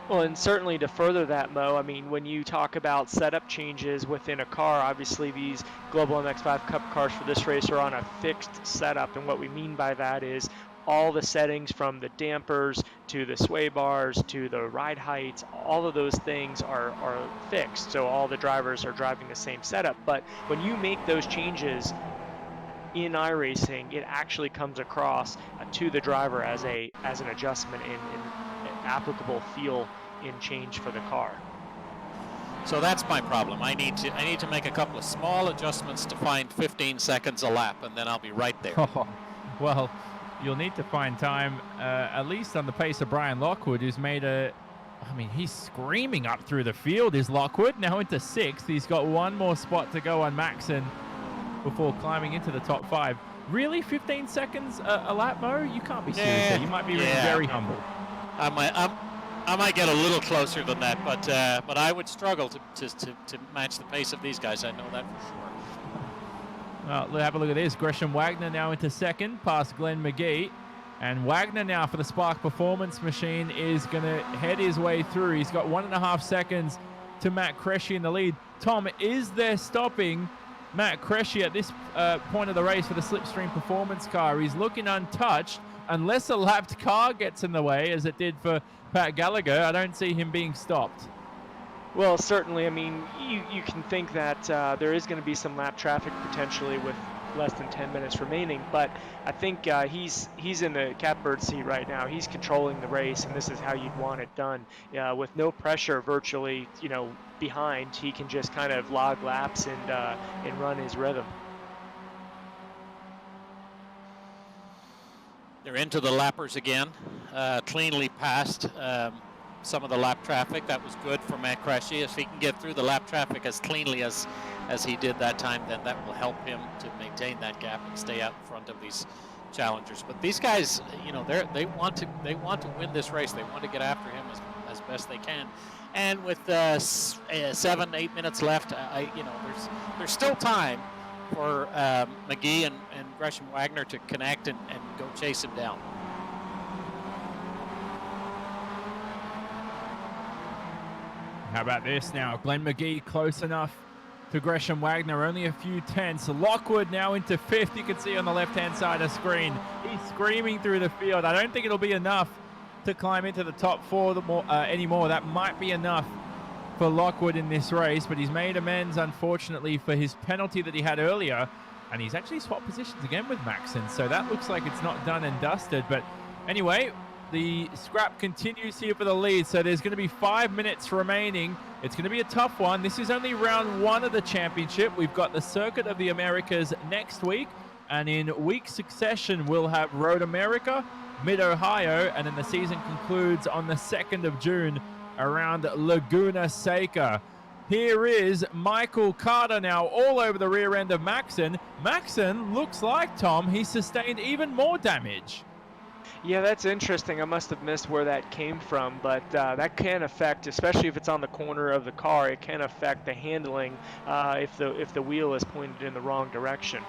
Well, and certainly to further that, Mo, I mean, when you talk about setup changes within a car, obviously these Global MX5 Cup cars for this race are on a fixed setup. And what we mean by that is all the settings from the dampers to the sway bars to the ride heights, all of those things are fixed. So all the drivers are driving the same setup. But when you make those changes in iRacing, it actually comes across to the driver as an adjustment in applicable feel in change for the car. So that's my problem. I need to make a couple of small adjustments to find 15 seconds a lap, and then I'll be right there. Well, you'll need to find time, at least on the pace of Brian Lockwood, who's made he's screaming up through the field, is Lockwood, now into 6th. He's got one more spot to go on Maxon before climbing into the top 5. Really, 15 seconds a lap, Mo? You can't be serious here. You might be very humble. I might get a little closer than that, but I would struggle to match the pace of these guys. I know that for sure. Well, have a look at this. Gresham Wagner now into 2nd, past Glenn McGee. And Wagner now for the Spark Performance Machine is going to head his way through. He's got 1.5 seconds to Matt Cresci in the lead. Tom, is there stopping Matt Cresci at this point of the race for the Slipstream Performance car? He's looking untouched. Unless a lapped car gets in the way, as it did for Pat Gallagher, I don't see him being stopped. Well, certainly. I mean, you can think that there is going to be some lap traffic potentially with less than 10 minutes remaining, but I think he's in the catbird seat right now. He's controlling the race, and this is how you'd want it done. With no pressure virtually, behind, he can just kind of log laps and run his rhythm. They're into the lappers again, cleanly passed some of the lap traffic. That was good for Matt Cresci. If he can get through the lap traffic as cleanly as he did that time, then that will help him to maintain that gap and stay out in front of these challengers. But these guys, they want to win this race. They want to get after him as best they can. And with 7-8 minutes left, there's still time for McGee and Gresham Wagner to connect and go chase him down. How about this now? Glenn McGee close enough to Gresham Wagner, only a few tenths. Lockwood now into 5th. You can see on the left-hand side of the screen. He's screaming through the field. I don't think it'll be enough to climb into the top 4 anymore. That might be enough for Lockwood in this race, but he's made amends, unfortunately, for his penalty that he had earlier, and he's actually swapped positions again with Maxon, so that looks like it's not done and dusted. But anyway, the scrap continues here for the lead, so there's going to be 5 minutes remaining. It's going to be a tough one. This is only round 1 of the championship. We've got the Circuit of the Americas next week, and in week succession, we'll have Road America, Mid-Ohio, and then the season concludes on the 2nd of June around Laguna Seca. Here is Michael Carter now all over the rear end of Maxon. Maxon looks like, Tom, he sustained even more damage. Yeah, that's interesting. I must have missed where that came from, but that can affect, especially if it's on the corner of the car, it can affect the handling if the wheel is pointed in the wrong direction.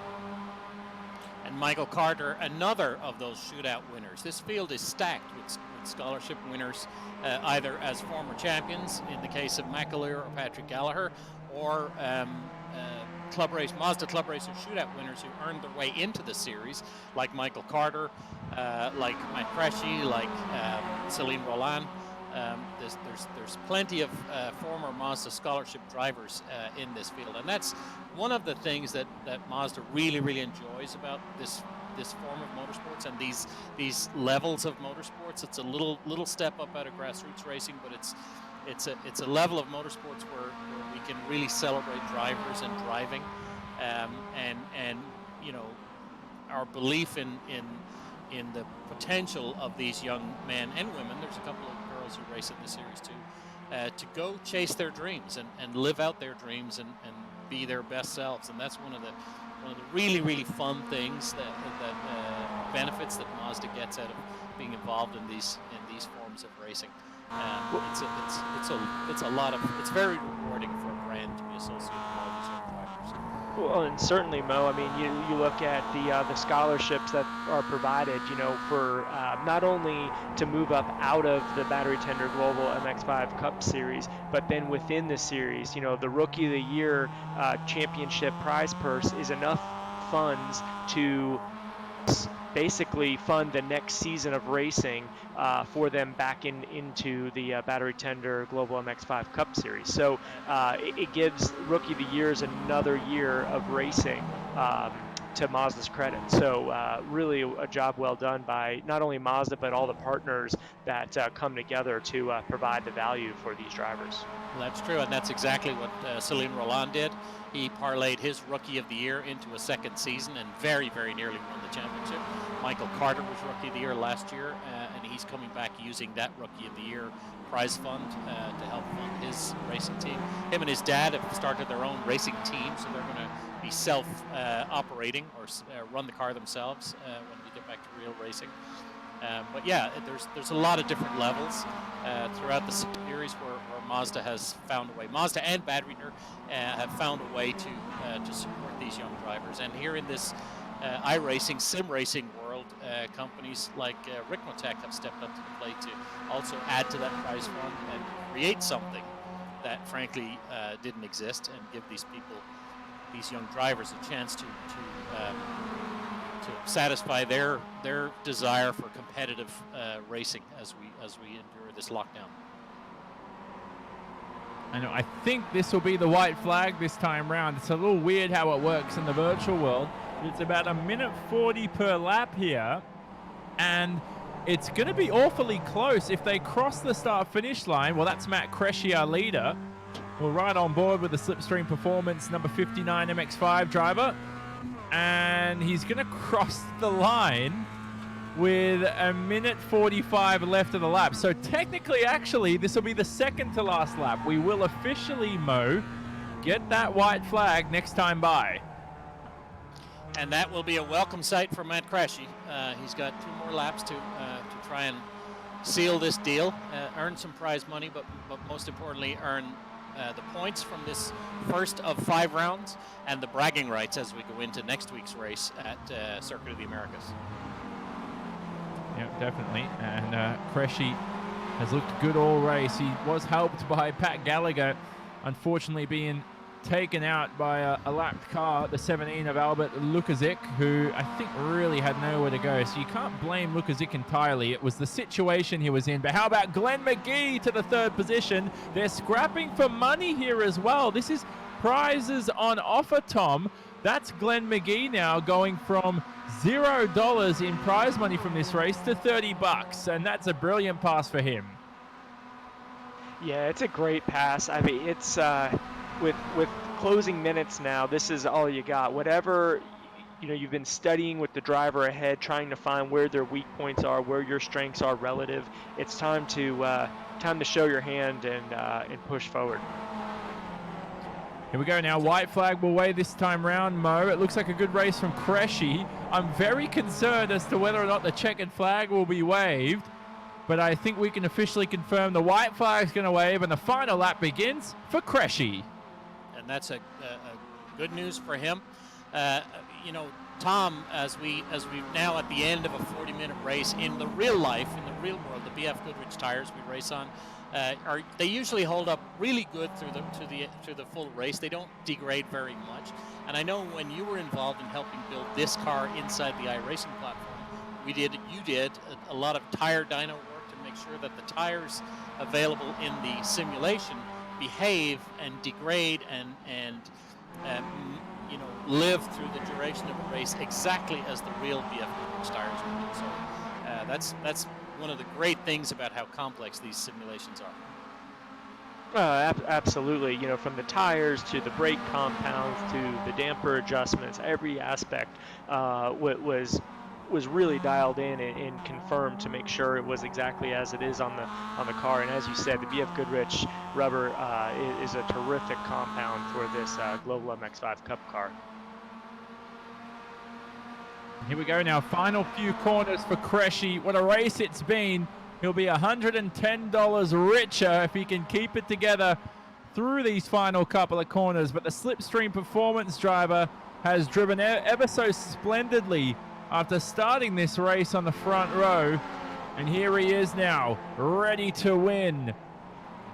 And Michael Carter, another of those shootout winners. This field is stacked with scholarship winners, either as former champions, in the case of McAleer or Patrick Gallagher, or Mazda Club Racer shootout winners who earned their way into the series, like Michael Carter, like Matt Cresci, like Celine Roland. There's plenty of former Mazda scholarship drivers in this field, and that's one of the things that Mazda really enjoys about this form of motorsports and these levels of motorsports. It's a little step up out of grassroots racing, but it's a level of motorsports where we can really celebrate drivers and driving, and you know, our belief in the potential of these young men and women. There's a couple of girls who race in the series too, to go chase their dreams and live out their dreams and be their best selves. And that's one of the really fun things that benefits that Mazda gets out of being involved in these forms of racing. It's very rewarding for a brand to be associated with all these young drivers. Well, and certainly, Mo, I mean, you look at the scholarships that are provided, you know, for not only to move up out of the Battery Tender Global MX-5 Cup Series, but then within the series, you know, the Rookie of the Year championship prize purse is enough funds to basically fund the next season of racing for them back into the Battery Tender Global MX-5 Cup Series. So it gives Rookie of the Years another year of racing to Mazda's credit. So really a job well done by not only Mazda, but all the partners that come together to provide the value for these drivers. Well, that's true, and that's exactly what Celine Roland did. He parlayed his Rookie of the Year into a second season and very nearly won the championship. Michael Carter was Rookie of the Year last year, and he's coming back using that Rookie of the Year prize fund to help fund his racing team. Him and his dad have started their own racing team, so they're going to be self-operating or run the car themselves when we get back to real racing. But yeah, there's a lot of different levels throughout the series where Mazda has found a way. Mazda and Badwater have found a way to support these young drivers. And here in this iRacing, sim racing world, companies like Ricmotech have stepped up to the plate to also add to that prize fund and create something that frankly didn't exist, and give these people, these young drivers, a chance to satisfy their desire for competitive racing as we endure this lockdown. I know. I think this will be the white flag this time round. It's a little weird how it works in the virtual world. It's about 1:40 per lap here, and it's going to be awfully close if they cross the start-finish line. Well, that's Matt Cresci, our leader. We're right on board with the Slipstream Performance number 59 MX-5 driver, and he's going to cross the line with 1:45 left of the lap. So technically, actually, this will be the second to last lap. We will officially, Mo, get that white flag next time by. And that will be a welcome sight for Matt Cresci. He's got 2 more laps to try and seal this deal, earn some prize money, but most importantly, earn the points from this first of 5 rounds and the bragging rights as we go into next week's race at Circuit of the Americas. Yeah, definitely. And Cresci has looked good all race. He was helped by Pat Gallagher, unfortunately being taken out by a lapped car, the 17 of Albert Lukazic, who I think really had nowhere to go. So you can't blame Lukazic entirely. It was the situation he was in. But how about Glenn McGee to the 3rd position? They're scrapping for money here as well. This is prizes on offer, Tom. That's Glenn McGee now going from $0 in prize money from this race to $30, and that's a brilliant pass for him. Yeah, it's a great pass. I mean, it's with closing minutes now, this is all you got. Whatever, you know, you've been studying with the driver ahead, trying to find where their weak points are, where your strengths are relative. It's time to show your hand and push forward. Here we go now. White flag will wave this time round, Mo. It looks like a good race from Cressy. I'm very concerned as to whether or not the checkered flag will be waved, but I think we can officially confirm the white flag is going to wave, and the final lap begins for Cressy. And that's a good news for him. You know, Tom, as we now at the end of a 40-minute race in the real life, in the real world, the BF Goodrich tires we race on, they usually hold up really good through the full race. They don't degrade very much. And I know when you were involved in helping build this car inside the iRacing platform, you did a lot of tire dyno work to make sure that the tires available in the simulation behave and degrade and you know, live through the duration of the race exactly as the real BF Goodrich tires would do. So that's one of the great things about how complex these simulations are. Absolutely. You know, from the tires to the brake compounds to the damper adjustments, every aspect was really dialed in and confirmed to make sure it was exactly as it is on the car. And as you said, the BF Goodrich rubber is a terrific compound for this Global MX-5 Cup car. Here we go now. Final few corners for Cressy. What a race it's been. He'll be $110 richer if he can keep it together through these final couple of corners. But the Slipstream Performance driver has driven ever so splendidly after starting this race on the front row. And here he is now, ready to win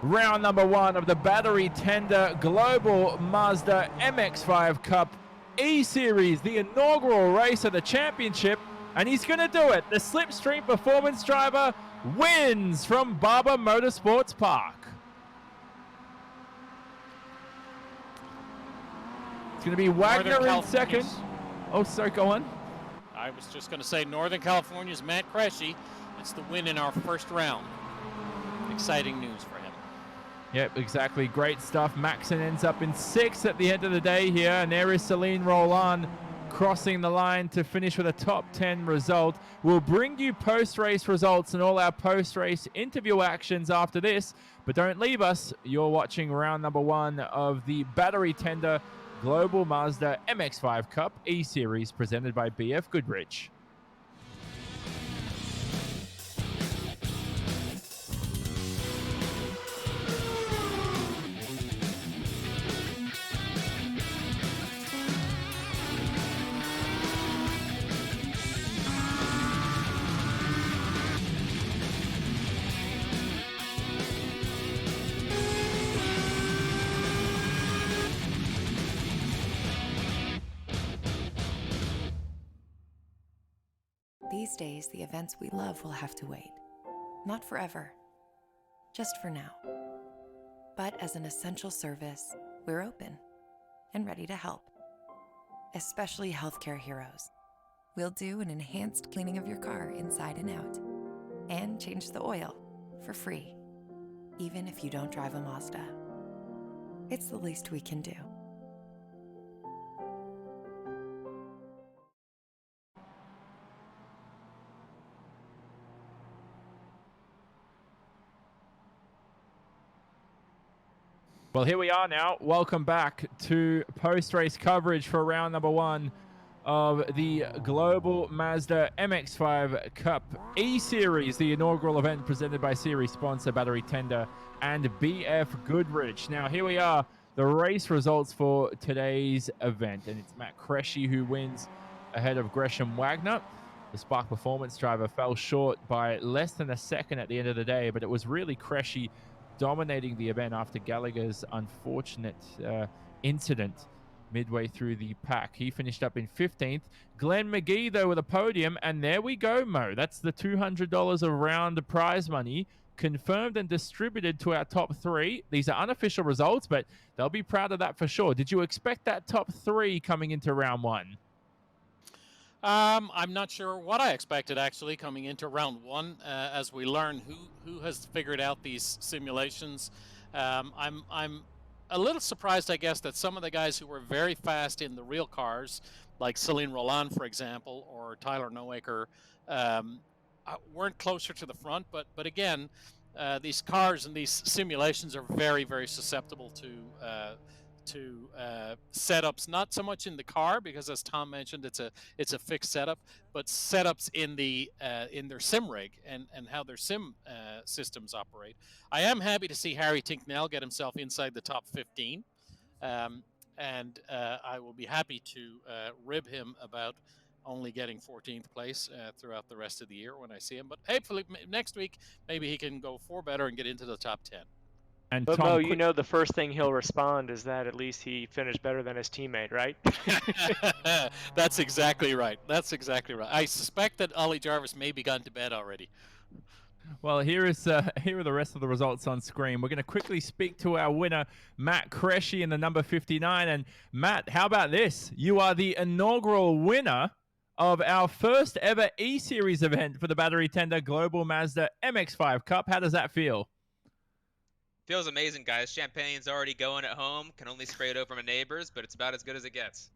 round number 1 of the battery tender Global Mazda MX-5 Cup eSeries, the inaugural race of the championship, and he's going to do it. The Slipstream Performance driver wins from Barber Motorsports Park. It's going to be Wagner in second. Oh, sorry, go on. I was just going to say Northern California's Matt Cressy. It's the win in our first round. Exciting news for him. Yep, exactly. Great stuff. Maxon ends up in 6th at the end of the day here. And there is Celine Roland crossing the line to finish with a top 10 result. We'll bring you post-race results and all our post-race interview actions after this. But don't leave us. You're watching round number 1 of the battery tender Global Mazda MX-5 Cup eSeries presented by BF Goodrich. These days, the events we love will have to wait. Not forever, just for now. But as an essential service, we're open and ready to help, especially healthcare heroes. We'll do an enhanced cleaning of your car inside and out, and change the oil for free, even if you don't drive a Mazda. It's the least we can do. Well, here we are now. Welcome back to post-race coverage for round number 1 of the Global Mazda MX-5 Cup eSeries, the inaugural event presented by series sponsor Battery Tender and BF Goodrich. Now, here we are, the race results for today's event, and it's Matt Cressy who wins ahead of Gresham Wagner. The Spark Performance driver fell short by less than a second at the end of the day, but it was really Cressy dominating the event after Gallagher's unfortunate incident midway through the pack. He finished up in 15th. Glenn McGee, though, with a podium. And there we go, Mo. That's the $200 of round prize money confirmed and distributed to our top 3. These are unofficial results, but they'll be proud of that for sure. Did you expect that top 3 coming into round 1? I'm not sure what I expected actually coming into round 1 as we learn who has figured out these simulations. I'm a little surprised, I guess, that some of the guys who were very fast in the real cars, like Celine Roland, for example, or Tyler Noaker, weren't closer to the front. But again, these cars and these simulations are very, very susceptible to setups, not so much in the car, because as Tom mentioned, it's a fixed setup, but setups in their sim rig and how their sim systems operate. I am happy to see Harry Tinknell get himself inside the top 15, and I will be happy to rib him about only getting 14th place throughout the rest of the year when I see him. But hopefully next week maybe he can go 4 better and get into the top 10. And But Tom, Mo, you know the first thing he'll respond is that at least he finished better than his teammate, right? That's exactly right. That's exactly right. I suspect that Ollie Jarvis may be gone to bed already. well, here are the rest of the results on screen. We're going to quickly speak to our winner, Matt Cresci, in the number 59. And Matt, how about this? You are the inaugural winner of our first ever eSeries event for the Battery Tender Global Mazda MX-5 Cup. How does that feel? Feels amazing, guys. Champagne's already going at home. Can only spray it over my neighbors, but it's about as good as it gets.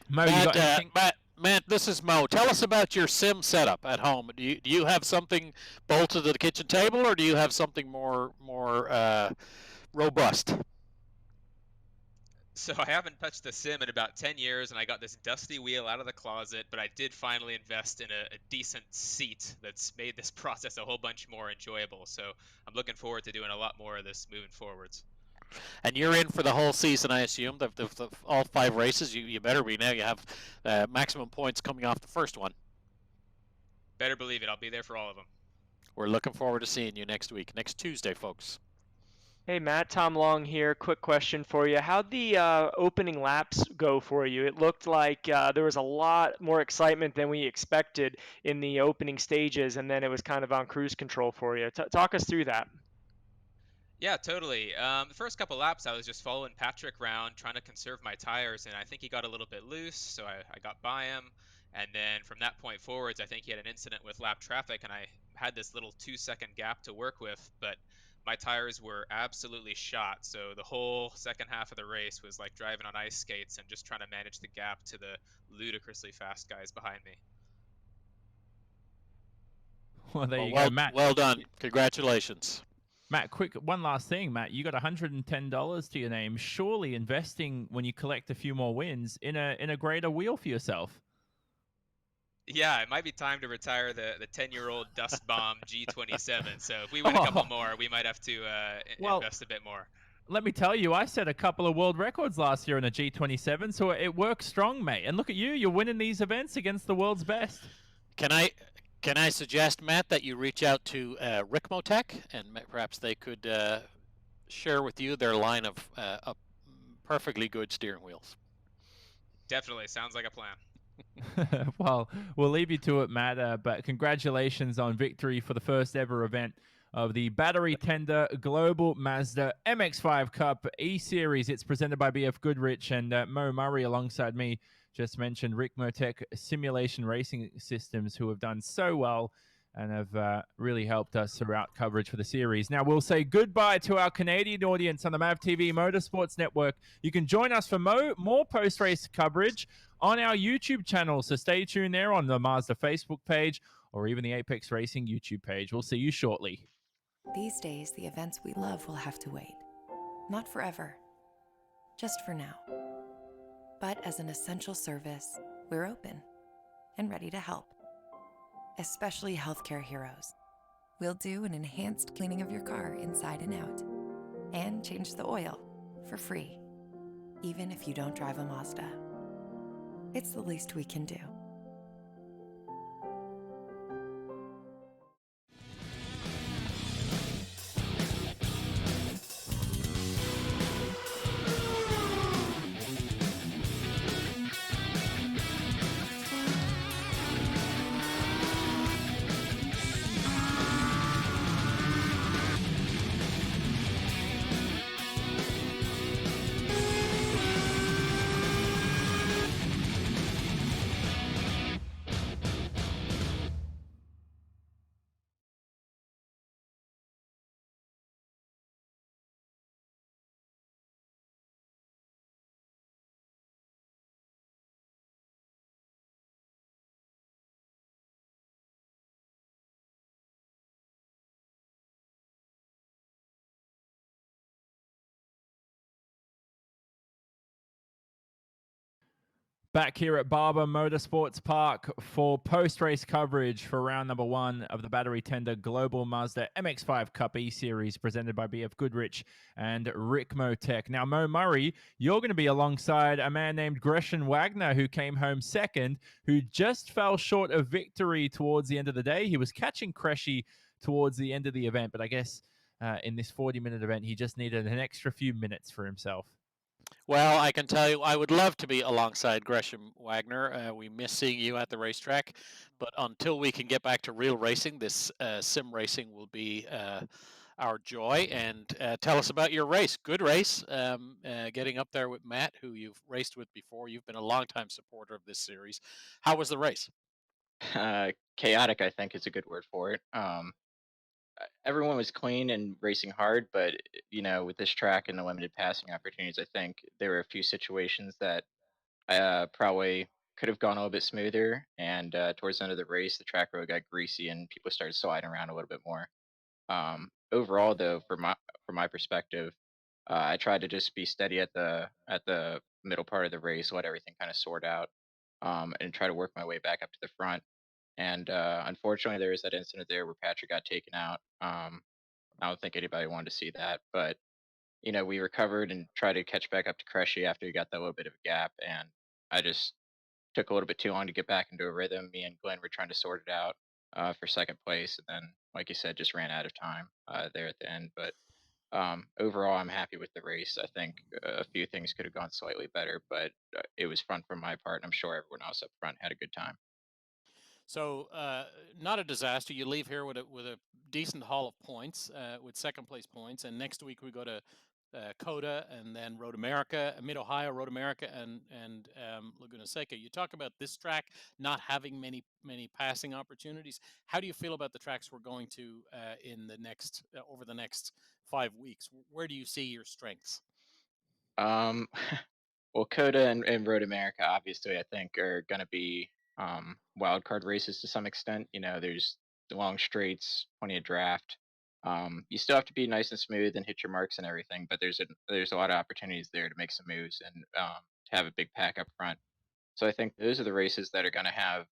Mo, you got anything? Matt, this is Mo. Tell us about your sim setup at home. Do you have something bolted to the kitchen table, or do you have something more robust? So I haven't touched the sim in about 10 years, and I got this dusty wheel out of the closet, but I did finally invest in a decent seat that's made this process a whole bunch more enjoyable. So I'm looking forward to doing a lot more of this moving forwards. And you're in for the whole season, I assume. All 5 races. You better be now. You have maximum points coming off the first one. Better believe it. I'll be there for all of them. We're looking forward to seeing you next week, next Tuesday, folks. Hey Matt, Tom Long here. Quick question for you. How'd the opening laps go for you? It looked like there was a lot more excitement than we expected in the opening stages, and then it was kind of on cruise control for you. Talk us through that. Yeah, totally. The first couple laps, I was just following Patrick around, trying to conserve my tires, and I think he got a little bit loose, so I got by him. And then from that point forwards, I think he had an incident with lap traffic, and I had this little 2-second gap to work with, but my tires were absolutely shot. So the whole second half of the race was like driving on ice skates and just trying to manage the gap to the ludicrously fast guys behind me. Well, there you go, Matt. Well done. Congratulations. Matt, quick, one last thing, Matt. You got $110 to your name. Surely investing when you collect a few more wins in a greater wheel for yourself. Yeah, it might be time to retire the 10-year-old Dust Bomb G27. So if we win a couple more, we might have to invest a bit more. Let me tell you, I set a couple of world records last year in a G27, so it works strong, mate. And look at you, you're winning these events against the world's best. Can I suggest, Matt, that you reach out to Ricmotech, and perhaps they could share with you their line of perfectly good steering wheels? Definitely. Sounds like a plan. Well, we'll leave you to it, Matt, but congratulations on victory for the first ever event of the Battery Tender Global Mazda MX-5 Cup eSeries. It's presented by BF Goodrich, and Mo Murray alongside me just mentioned Ricmotech Simulation Racing Systems, who have done so well and have really helped us throughout coverage for the series. Now, we'll say goodbye to our Canadian audience on the MAV TV Motorsports Network. You can join us for more post-race coverage on our YouTube channel, so stay tuned there on the Mazda Facebook page or even the Apex Racing YouTube page. We'll see you shortly. These days, the events we love will have to wait. Not forever, just for now. But as an essential service, we're open and ready to help. Especially healthcare heroes. We'll do an enhanced cleaning of your car inside and out, and change the oil for free, even if you don't drive a Mazda. It's the least we can do. Back here at Barber Motorsports Park for post-race coverage for round number 1 of the battery tender Global Mazda MX-5 Cup E-Series presented by BF Goodrich and Rick Motec. Now, Mo Murray, you're going to be alongside a man named Gresham Wagner who came home second, who just fell short of victory towards the end of the day. He was catching Cressy towards the end of the event, but I guess in this 40-minute event, he just needed an extra few minutes for himself. Well, I can tell you, I would love to be alongside Gresham Wagner. We miss seeing you at the racetrack, but until we can get back to real racing, this sim racing will be our joy. And tell us about your race. Good race, getting up there with Matt, who you've raced with before. You've been a longtime supporter of this series. How was the race? Chaotic, I think, is a good word for it. Everyone was clean and racing hard, but with this track and the limited passing opportunities, I think there were a few situations that probably could have gone a little bit smoother. And towards the end of the race, the track road got greasy and people started sliding around a little bit more. Overall, though, from my perspective, I tried to just be steady at the middle part of the race, let everything kind of sort out, and try to work my way back up to the front. And unfortunately, there was that incident there where Patrick got taken out. I don't think anybody wanted to see that, but we recovered and tried to catch back up to Cressy after he got that little bit of a gap, and I just took a little bit too long to get back into a rhythm. Me and Glenn were trying to sort it out for second place, and then, like you said, just ran out of time there at the end. But overall, I'm happy with the race. I think a few things could have gone slightly better, but it was fun from my part, and I'm sure everyone else up front had a good time. So, not a disaster. You leave here with a decent haul of points, with second place points, and next week we go to Coda and then Road America, Mid Ohio, Road America, and Laguna Seca. You talk about this track not having many passing opportunities. How do you feel about the tracks we're going to in the next over the next 5 weeks? Where do you see your strengths? Um, well, Coda and Road America, obviously, I think are going to be wild card races to some extent. There's the long straights, plenty of draft. You still have to be nice and smooth and hit your marks and everything, but there's a lot of opportunities there to make some moves and to have a big pack up front. So I think those are the races that are going to have,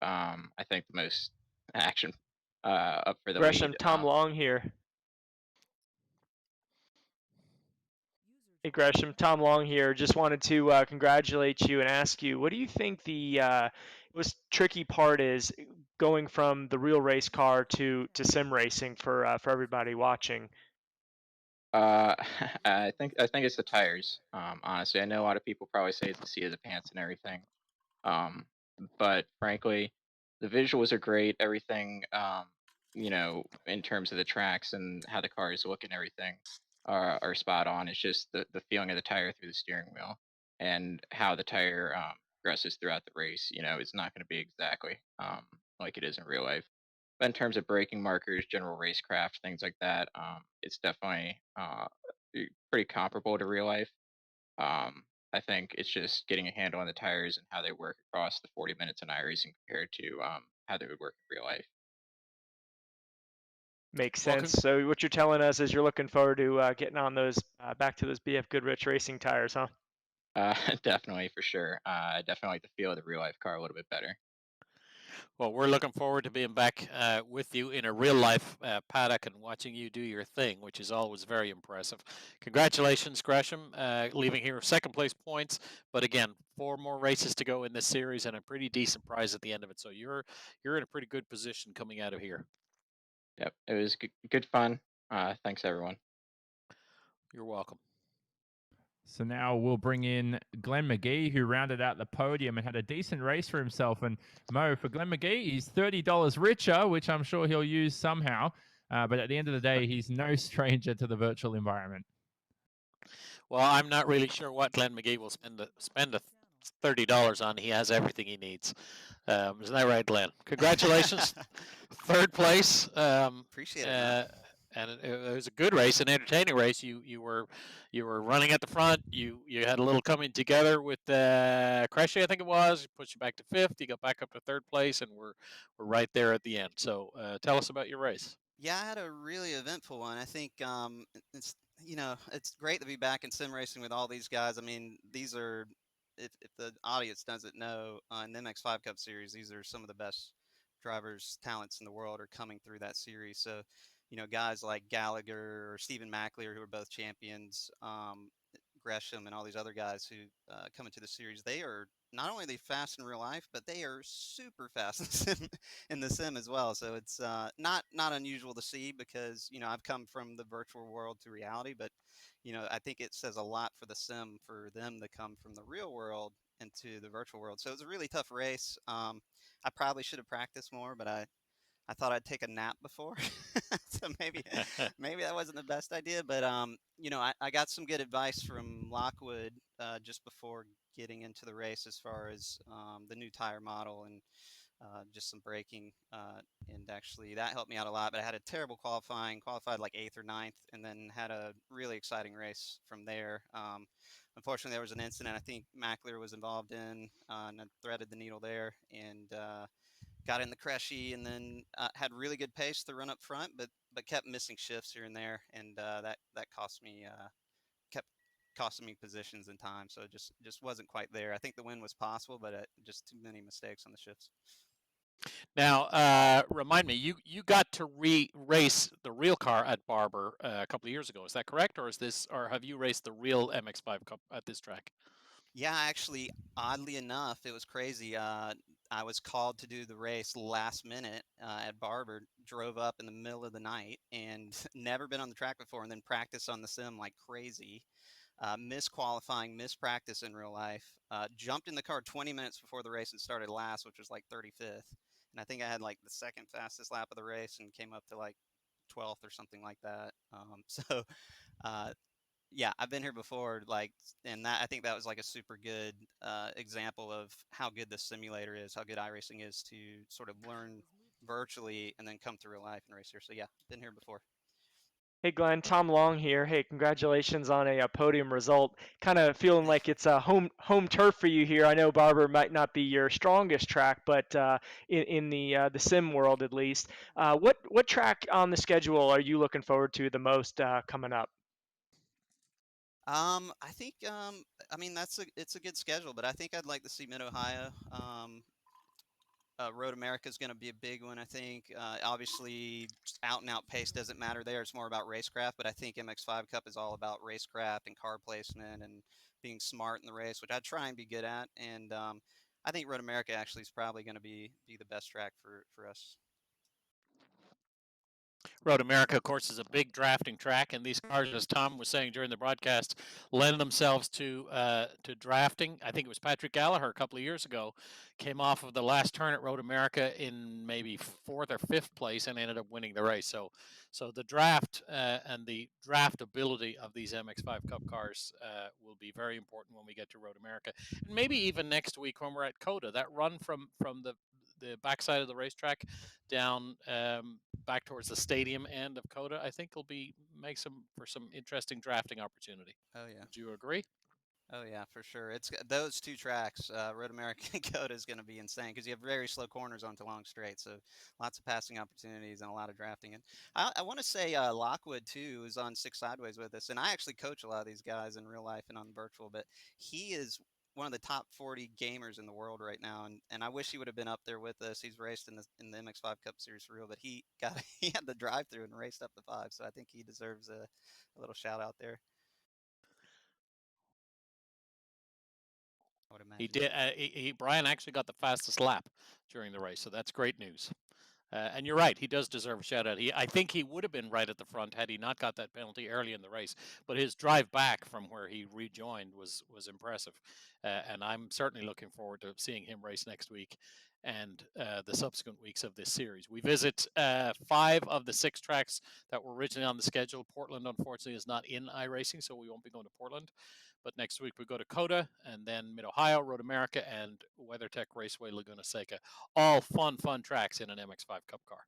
I think, the most action up for the Gresham, lead. Tom Long here. Hey Gresham, Tom Long here. Just wanted to congratulate you and ask you, what do you think the most tricky part is going from the real race car to sim racing for everybody watching? Uh, I think it's the tires. Honestly, I know a lot of people probably say it's the seat of the pants and everything. Um, but frankly, the visuals are great. Everything, in terms of the tracks and how the cars look and everything are spot on. It's just the feeling of the tire through the steering wheel and how the tire progresses throughout the race. It's not going to be exactly like it is in real life. But in terms of braking markers, general racecraft, things like that, it's definitely pretty comparable to real life. I think it's just getting a handle on the tires and how they work across the 40 minutes in iRacing compared to how they would work in real life. Makes Well, sense. So what you're telling us is you're looking forward to getting on those back to those BF Goodrich racing tires, huh? Definitely, for sure. I definitely like the feel of the real life car a little bit better. Well, we're looking forward to being back with you in a real life paddock and watching you do your thing, which is always very impressive. Congratulations, Gresham, leaving here with second place points. But again, 4 more races to go in this series and a pretty decent prize at the end of it. So you're in a pretty good position coming out of here. Yep, it was good fun. Thanks, everyone. You're welcome. So now we'll bring in Glenn McGee, who rounded out the podium and had a decent race for himself. And Mo, for Glenn McGee, he's $30 richer, which I'm sure he'll use somehow. But at the end of the day, he's no stranger to the virtual environment. Well, I'm not really sure what Glenn McGee will spend a $30 on. He has everything he needs. Isn't that right, Glenn? Congratulations, third place. Appreciate it. And it was a good race, an entertaining race. You were running at the front. You had a little coming together with Cressy, I think it was. Pushed you back to fifth. You got back up to third place, and we're right there at the end. So tell us about your race. Yeah, I had a really eventful one. I think it's it's great to be back in sim racing with all these guys. I mean, these are if the audience doesn't know, in the MX5 Cup Series, these are some of the best drivers, talents in the world are coming through that series. So, guys like Gallagher or Stephen Mackleyer, who are both champions, Gresham, and all these other guys who come into the series, they are not only are they fast in real life, but they are super fast in the sim as well. So it's not unusual to see because I've come from the virtual world to reality, but I think it says a lot for the sim for them to come from the real world into the virtual world. So it was a really tough race. I probably should have practiced more, but I thought I'd take a nap before, so maybe that wasn't the best idea. But I got some good advice from Lockwood just before getting into the race as far as the new tire model and just some braking, and actually that helped me out a lot. But I had a terrible qualified like 8th or 9th, and then had a really exciting race from there. Unfortunately, there was an incident I think Mackler was involved in, and threaded the needle there, and got in the Cressy, and then had really good pace to run up front, but kept missing shifts here and there, and that kept costing me positions and time. So it just wasn't quite there. I think the win was possible, but just too many mistakes on the shifts. Now, remind me, you got to race the real car at Barber a couple of years ago. Is that correct, or have you raced the real MX5 Cup at this track? Yeah, actually, oddly enough, it was crazy. I was called to do the race last minute at Barber, drove up in the middle of the night, and never been on the track before, and then practiced on the sim like crazy. Missed qualifying, missed practice in real life. Jumped in the car 20 minutes before the race and started last, which was like 35th. And I think I had like the second fastest lap of the race and came up to like 12th or something like that. So uh, yeah, I've been here before, like, and that I think that was like a super good example of how good the simulator is, how good iRacing is to sort of learn virtually and then come to real life and race here. So yeah, been here before. Hey Glenn, Tom Long here. Hey, congratulations on a podium result. Kind of feeling like it's a home turf for you here. I know Barber might not be your strongest track, but in the sim world at least, what track on the schedule are you looking forward to the most coming up? I think I mean it's a good schedule, but I think I'd like to see Mid Ohio. Road America is going to be a big one, I think. Obviously, out and out pace doesn't matter there. It's more about racecraft, but I think MX5 Cup is all about racecraft and car placement and being smart in the race, which I try and be good at. And I think Road America actually is probably going to be the best track for us. Road America, of course, is a big drafting track, and these cars, as Tom was saying during the broadcast, lend themselves to drafting. I think it was Patrick Gallagher a couple of years ago came off of the last turn at Road America in maybe 4th or 5th place and ended up winning the race. So the draft and the draftability of these MX5 Cup cars will be very important when we get to Road America, and maybe even next week when we're at COTA. That run from the backside of the racetrack down back towards the stadium end of COTA, I think will make for some interesting drafting opportunity. Oh yeah. Would you agree? Oh yeah, for sure. It's those two tracks, Road America and COTA, is going to be insane because you have very slow corners onto long straight, so lots of passing opportunities and a lot of drafting. And I want to say Lockwood too is on Six Sideways with us, and I actually coach a lot of these guys in real life and on virtual, but he is one of the top 40 gamers in the world right now, and I wish he would have been up there with us. He's raced in the MX5 Cup Series for real, but he had the drive through and raced up the 5, so I think he deserves a little shout out there. I would He imagine. did. Brian actually got the fastest lap during the race, so that's great news. And you're right, he does deserve a shout out. I think he would have been right at the front had he not got that penalty early in the race. But his drive back from where he rejoined was impressive, and I'm certainly looking forward to seeing him race next week and the subsequent weeks of this series. We visit 5 of the 6 tracks that were originally on the schedule. Portland, unfortunately, is not in iRacing, so we won't be going to Portland. But next week we go to COTA and then Mid Ohio, Road America, and WeatherTech Raceway, Laguna Seca. All fun tracks in an MX5 Cup car.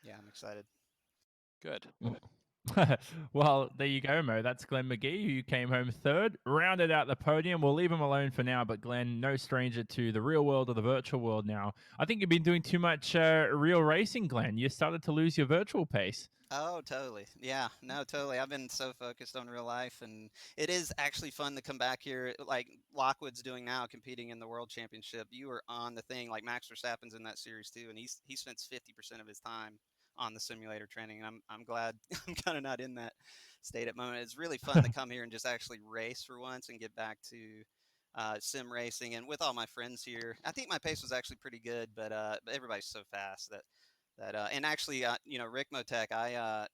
Yeah, I'm excited. Good. Well, there you go, Mo. That's Glenn McGee, who came home third, rounded out the podium. We'll leave him alone for now, but Glenn, no stranger to the real world or the virtual world now. I think you've been doing too much real racing, Glenn. You started to lose your virtual pace. Oh, totally. Yeah, no, totally. I've been so focused on real life, and it is actually fun to come back here, like Lockwood's doing now, competing in the World Championship. You were on the thing, like Max Verstappen's in that series too, and he spends 50% of his time on the simulator training. And I'm glad I'm kind of not in that state at the moment. It's really fun to come here and just actually race for once and get back to sim racing. And with all my friends here, I think my pace was actually pretty good, but everybody's so fast that and actually Rick Motec, I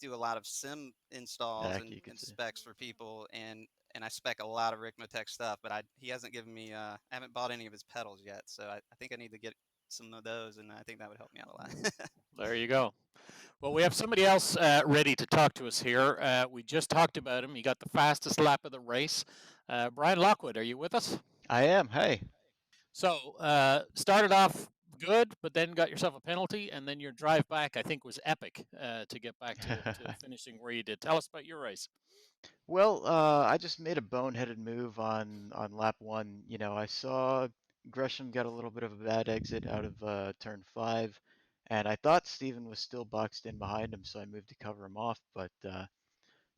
do a lot of sim installs Yeah, and, you could and see. specs for people, and I spec a lot of Rick Motec stuff, but he hasn't given me I haven't bought any of his pedals yet, so I think I need to get some of those, and I think that would help me out a lot. There you go. Well, we have somebody else ready to talk to us here. We just talked about him. He got the fastest lap of the race. Brian Lockwood, are you with us? I am. Hey. So, started off good, but then got yourself a penalty, and then your drive back, I think, was epic to get back to finishing where you did. Tell us about your race. Well, I just made a boneheaded move on lap one. You know, I saw Gresham got a little bit of a bad exit out of turn five, and I thought Steven was still boxed in behind him, so I moved to cover him off. But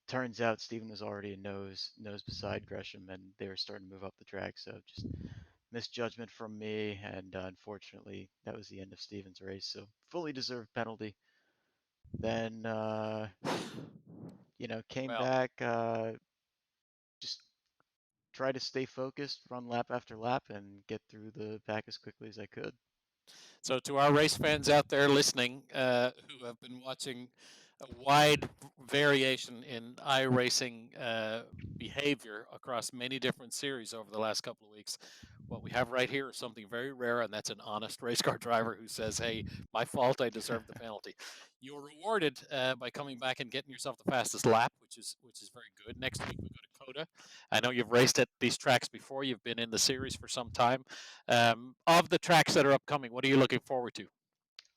turns out Steven was already a nose beside Gresham, and they were starting to move up the track. So just misjudgment from me, and unfortunately, that was the end of Steven's race. So fully deserved penalty. Then came Well, back. Just try to stay focused, run lap after lap, and get through the pack as quickly as I could. so to our race fans out there listening who have been watching a wide variation in iRacing behavior across many different series over the last couple of weeks, what we have right here is something very rare, and that's an honest race car driver who says, "Hey, my fault. I deserve the penalty." You were rewarded by coming back and getting yourself the fastest lap, which is very good. Next week we go to Coda. I know you've raced at these tracks before. You've been in the series for some time. Of the tracks that are upcoming, what are you looking forward to?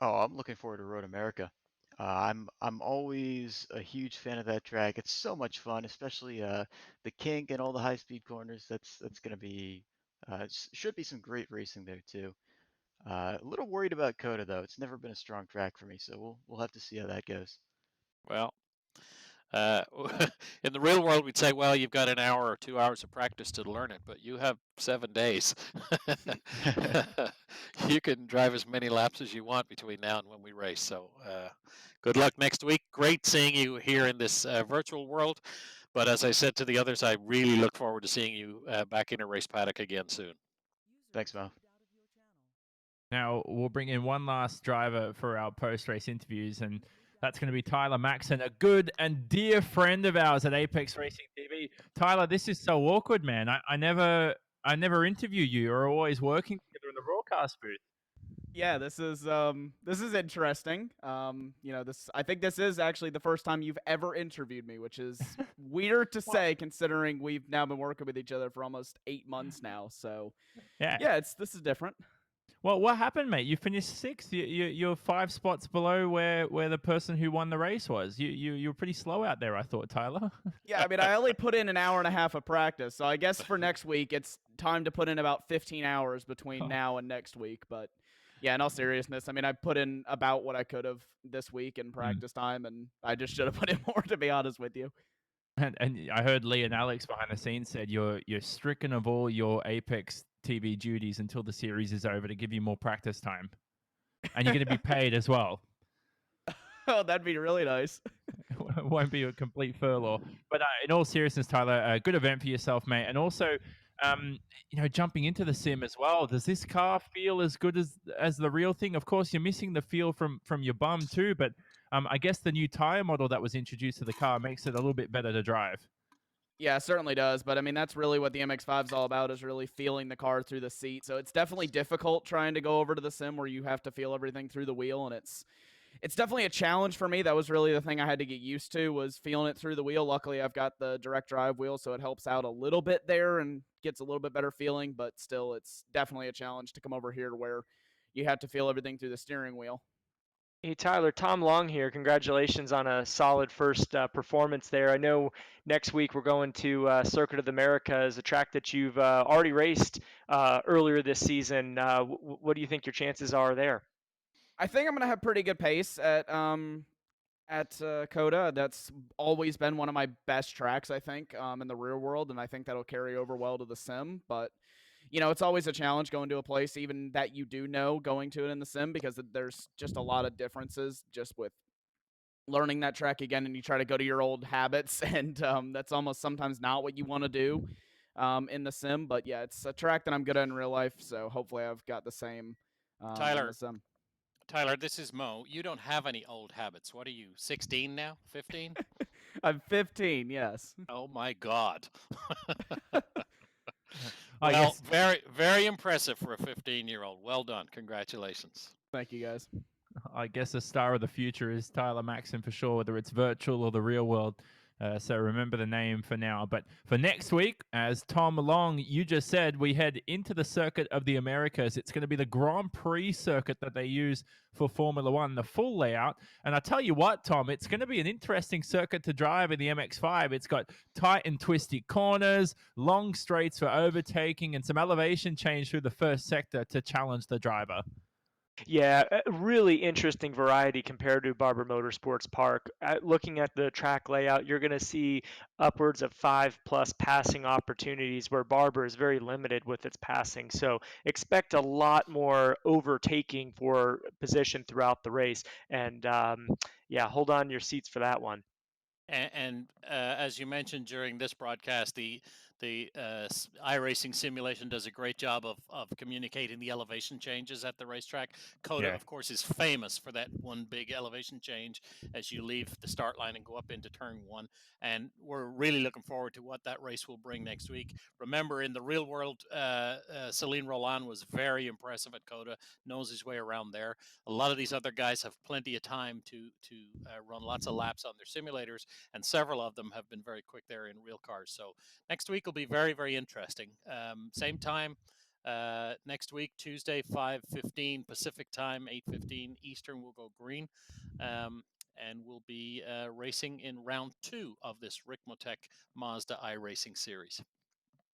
Oh, I'm looking forward to Road America. I'm always a huge fan of that track. It's so much fun, especially the kink and all the high speed corners. That's gonna be should be some great racing there too. A little worried about Coda though. It's never been a strong track for me, so we'll have to see how that goes. Well, uh, in the real world, we'd say, well, you've got an hour or 2 hours of practice to learn it, but you have 7 days. You can drive as many laps as you want between now and when we race. So good luck next week. Great seeing you here in this virtual world. But as I said to the others, I really look forward to seeing you back in a race paddock again soon. Thanks, Mo. Now, we'll bring in one last driver for our post-race interviews, and that's going to be Tyler Maxon, a good and dear friend of ours at Apex Racing TV. Tyler, this is so awkward, man. I never interview you. You're always working together in the broadcast booth. Yeah, this is interesting. I think this is actually the first time you've ever interviewed me, which is weird to say considering we've now been working with each other for almost 8 months now. So yeah, this is different. Well, what happened, mate? You finished sixth. You're 5 spots below where the person who won the race was. You were pretty slow out there, I thought, Tyler. Yeah, I mean, I only put in an hour and a half of practice, so I guess for next week it's time to put in about 15 hours between now and next week. But yeah, in all seriousness, I mean, I put in about what I could have this week in practice time, and I just should have put in more, to be honest with you. And I heard Lee and Alex behind the scenes said you're stricken of all your Apex TV duties until the series is over to give you more practice time, and you're going to be paid as well. Oh, that'd be really nice. It won't be a complete furlough. But in all seriousness, Tyler, a good event for yourself, mate. And also, jumping into the sim as well. Does this car feel as good as the real thing? Of course, you're missing the feel from your bum too, but I guess the new tire model that was introduced to the car makes it a little bit better to drive. Yeah, it certainly does. But I mean, that's really what the MX-5 is all about, is really feeling the car through the seat. So it's definitely difficult trying to go over to the sim where you have to feel everything through the wheel. And it's definitely a challenge for me. That was really the thing I had to get used to, was feeling it through the wheel. Luckily, I've got the direct drive wheel, so it helps out a little bit there and gets a little bit better feeling. But still, it's definitely a challenge to come over here to where you have to feel everything through the steering wheel. Hey Tyler, Tom Long here. Congratulations on a solid first performance there. I know next week we're going to Circuit of the Americas, a track that you've already raced earlier this season. What do you think your chances are there? I think I'm gonna have pretty good pace at Coda. That's always been one of my best tracks, I think, in the real world, and I think that'll carry over well to the sim. But it's always a challenge going to a place even that you do know going to it in the sim, because there's just a lot of differences just with learning that track again, and you try to go to your old habits, and that's almost sometimes not what you want to do in the sim. But yeah, it's a track that I'm good at in real life, so hopefully I've got the same in Tyler, the sim. Tyler, this is Mo. You don't have any old habits. What are you, 16 now? 15? I'm 15, yes. Oh my God. I Well, guess very, very impressive for a 15-year-old. Well done. Congratulations. Thank you, guys. I guess the star of the future is Tyler Maxson for sure, whether it's virtual or the real world. So remember the name for now. But for next week, as Tom Long, you just said, we head into the Circuit of the Americas. It's going to be the Grand Prix circuit that they use for Formula One, the full layout. And I tell you what, Tom, it's going to be an interesting circuit to drive in the MX-5. It's got tight and twisty corners, long straights for overtaking, and some elevation change through the first sector to challenge the driver. Yeah, a really interesting variety compared to Barber Motorsports Park. Looking at the track layout, you're going to see upwards of 5+ passing opportunities, where Barber is very limited with its passing. So expect a lot more overtaking for position throughout the race. And yeah, hold on to your seats for that one. And as you mentioned during this broadcast, the iRacing simulation does a great job of communicating the elevation changes at the racetrack. Coda, Yeah. of course, is famous for that one big elevation change as you leave the start line and go up into turn one. And we're really looking forward to what that race will bring next week. Remember, in the real world, Celine Roland was very impressive at Coda, knows his way around there. A lot of these other guys have plenty of time to run lots of laps on their simulators, and several of them have been very quick there in real cars. So next week will be very, very interesting. Same time next week, Tuesday, 5:15 Pacific time, 8:15 Eastern, we'll go green. And we'll be racing in round 2 of this Rick Motek Mazda iRacing series.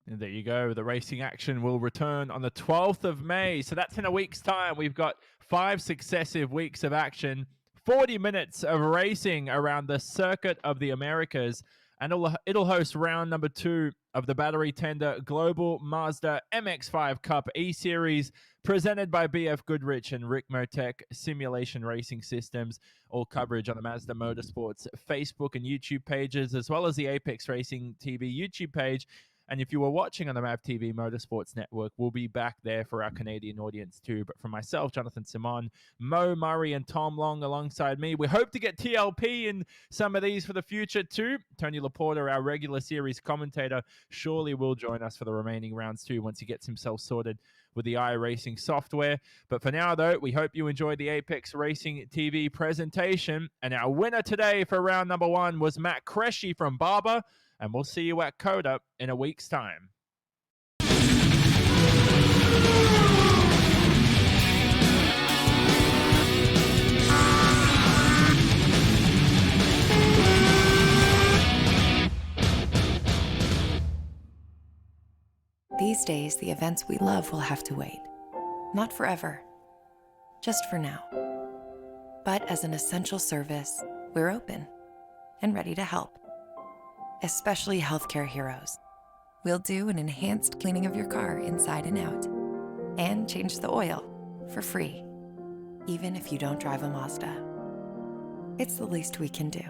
And there you go. The racing action will return on the 12th of May. So that's in a week's time. We've got 5 successive weeks of action, 40 minutes of racing around the Circuit of the Americas. And it'll host round number 2 of the Battery Tender Global Mazda MX-5 Cup eSeries, presented by BF Goodrich and Rick Motek Simulation Racing Systems. All coverage on the Mazda Motorsports Facebook and YouTube pages, as well as the Apex Racing TV YouTube page. And if you were watching on the MAV TV Motorsports Network, we'll be back there for our Canadian audience too. But for myself, Jonathan Simon, Mo Murray, and Tom Long alongside me, we hope to get TLP in some of these for the future too. Tony Laporta, our regular series commentator, surely will join us for the remaining rounds too once he gets himself sorted with the iRacing software. But for now, though, we hope you enjoyed the Apex Racing TV presentation. And our winner today for round number 1 was Matt Cresci from Barber. And we'll see you at Coda in a week's time. These days, the events we love will have to wait. Not forever, just for now. But as an essential service, we're open and ready to help. Especially healthcare heroes. We'll do an enhanced cleaning of your car inside and out, and change the oil for free, even if you don't drive a Mazda. It's the least we can do.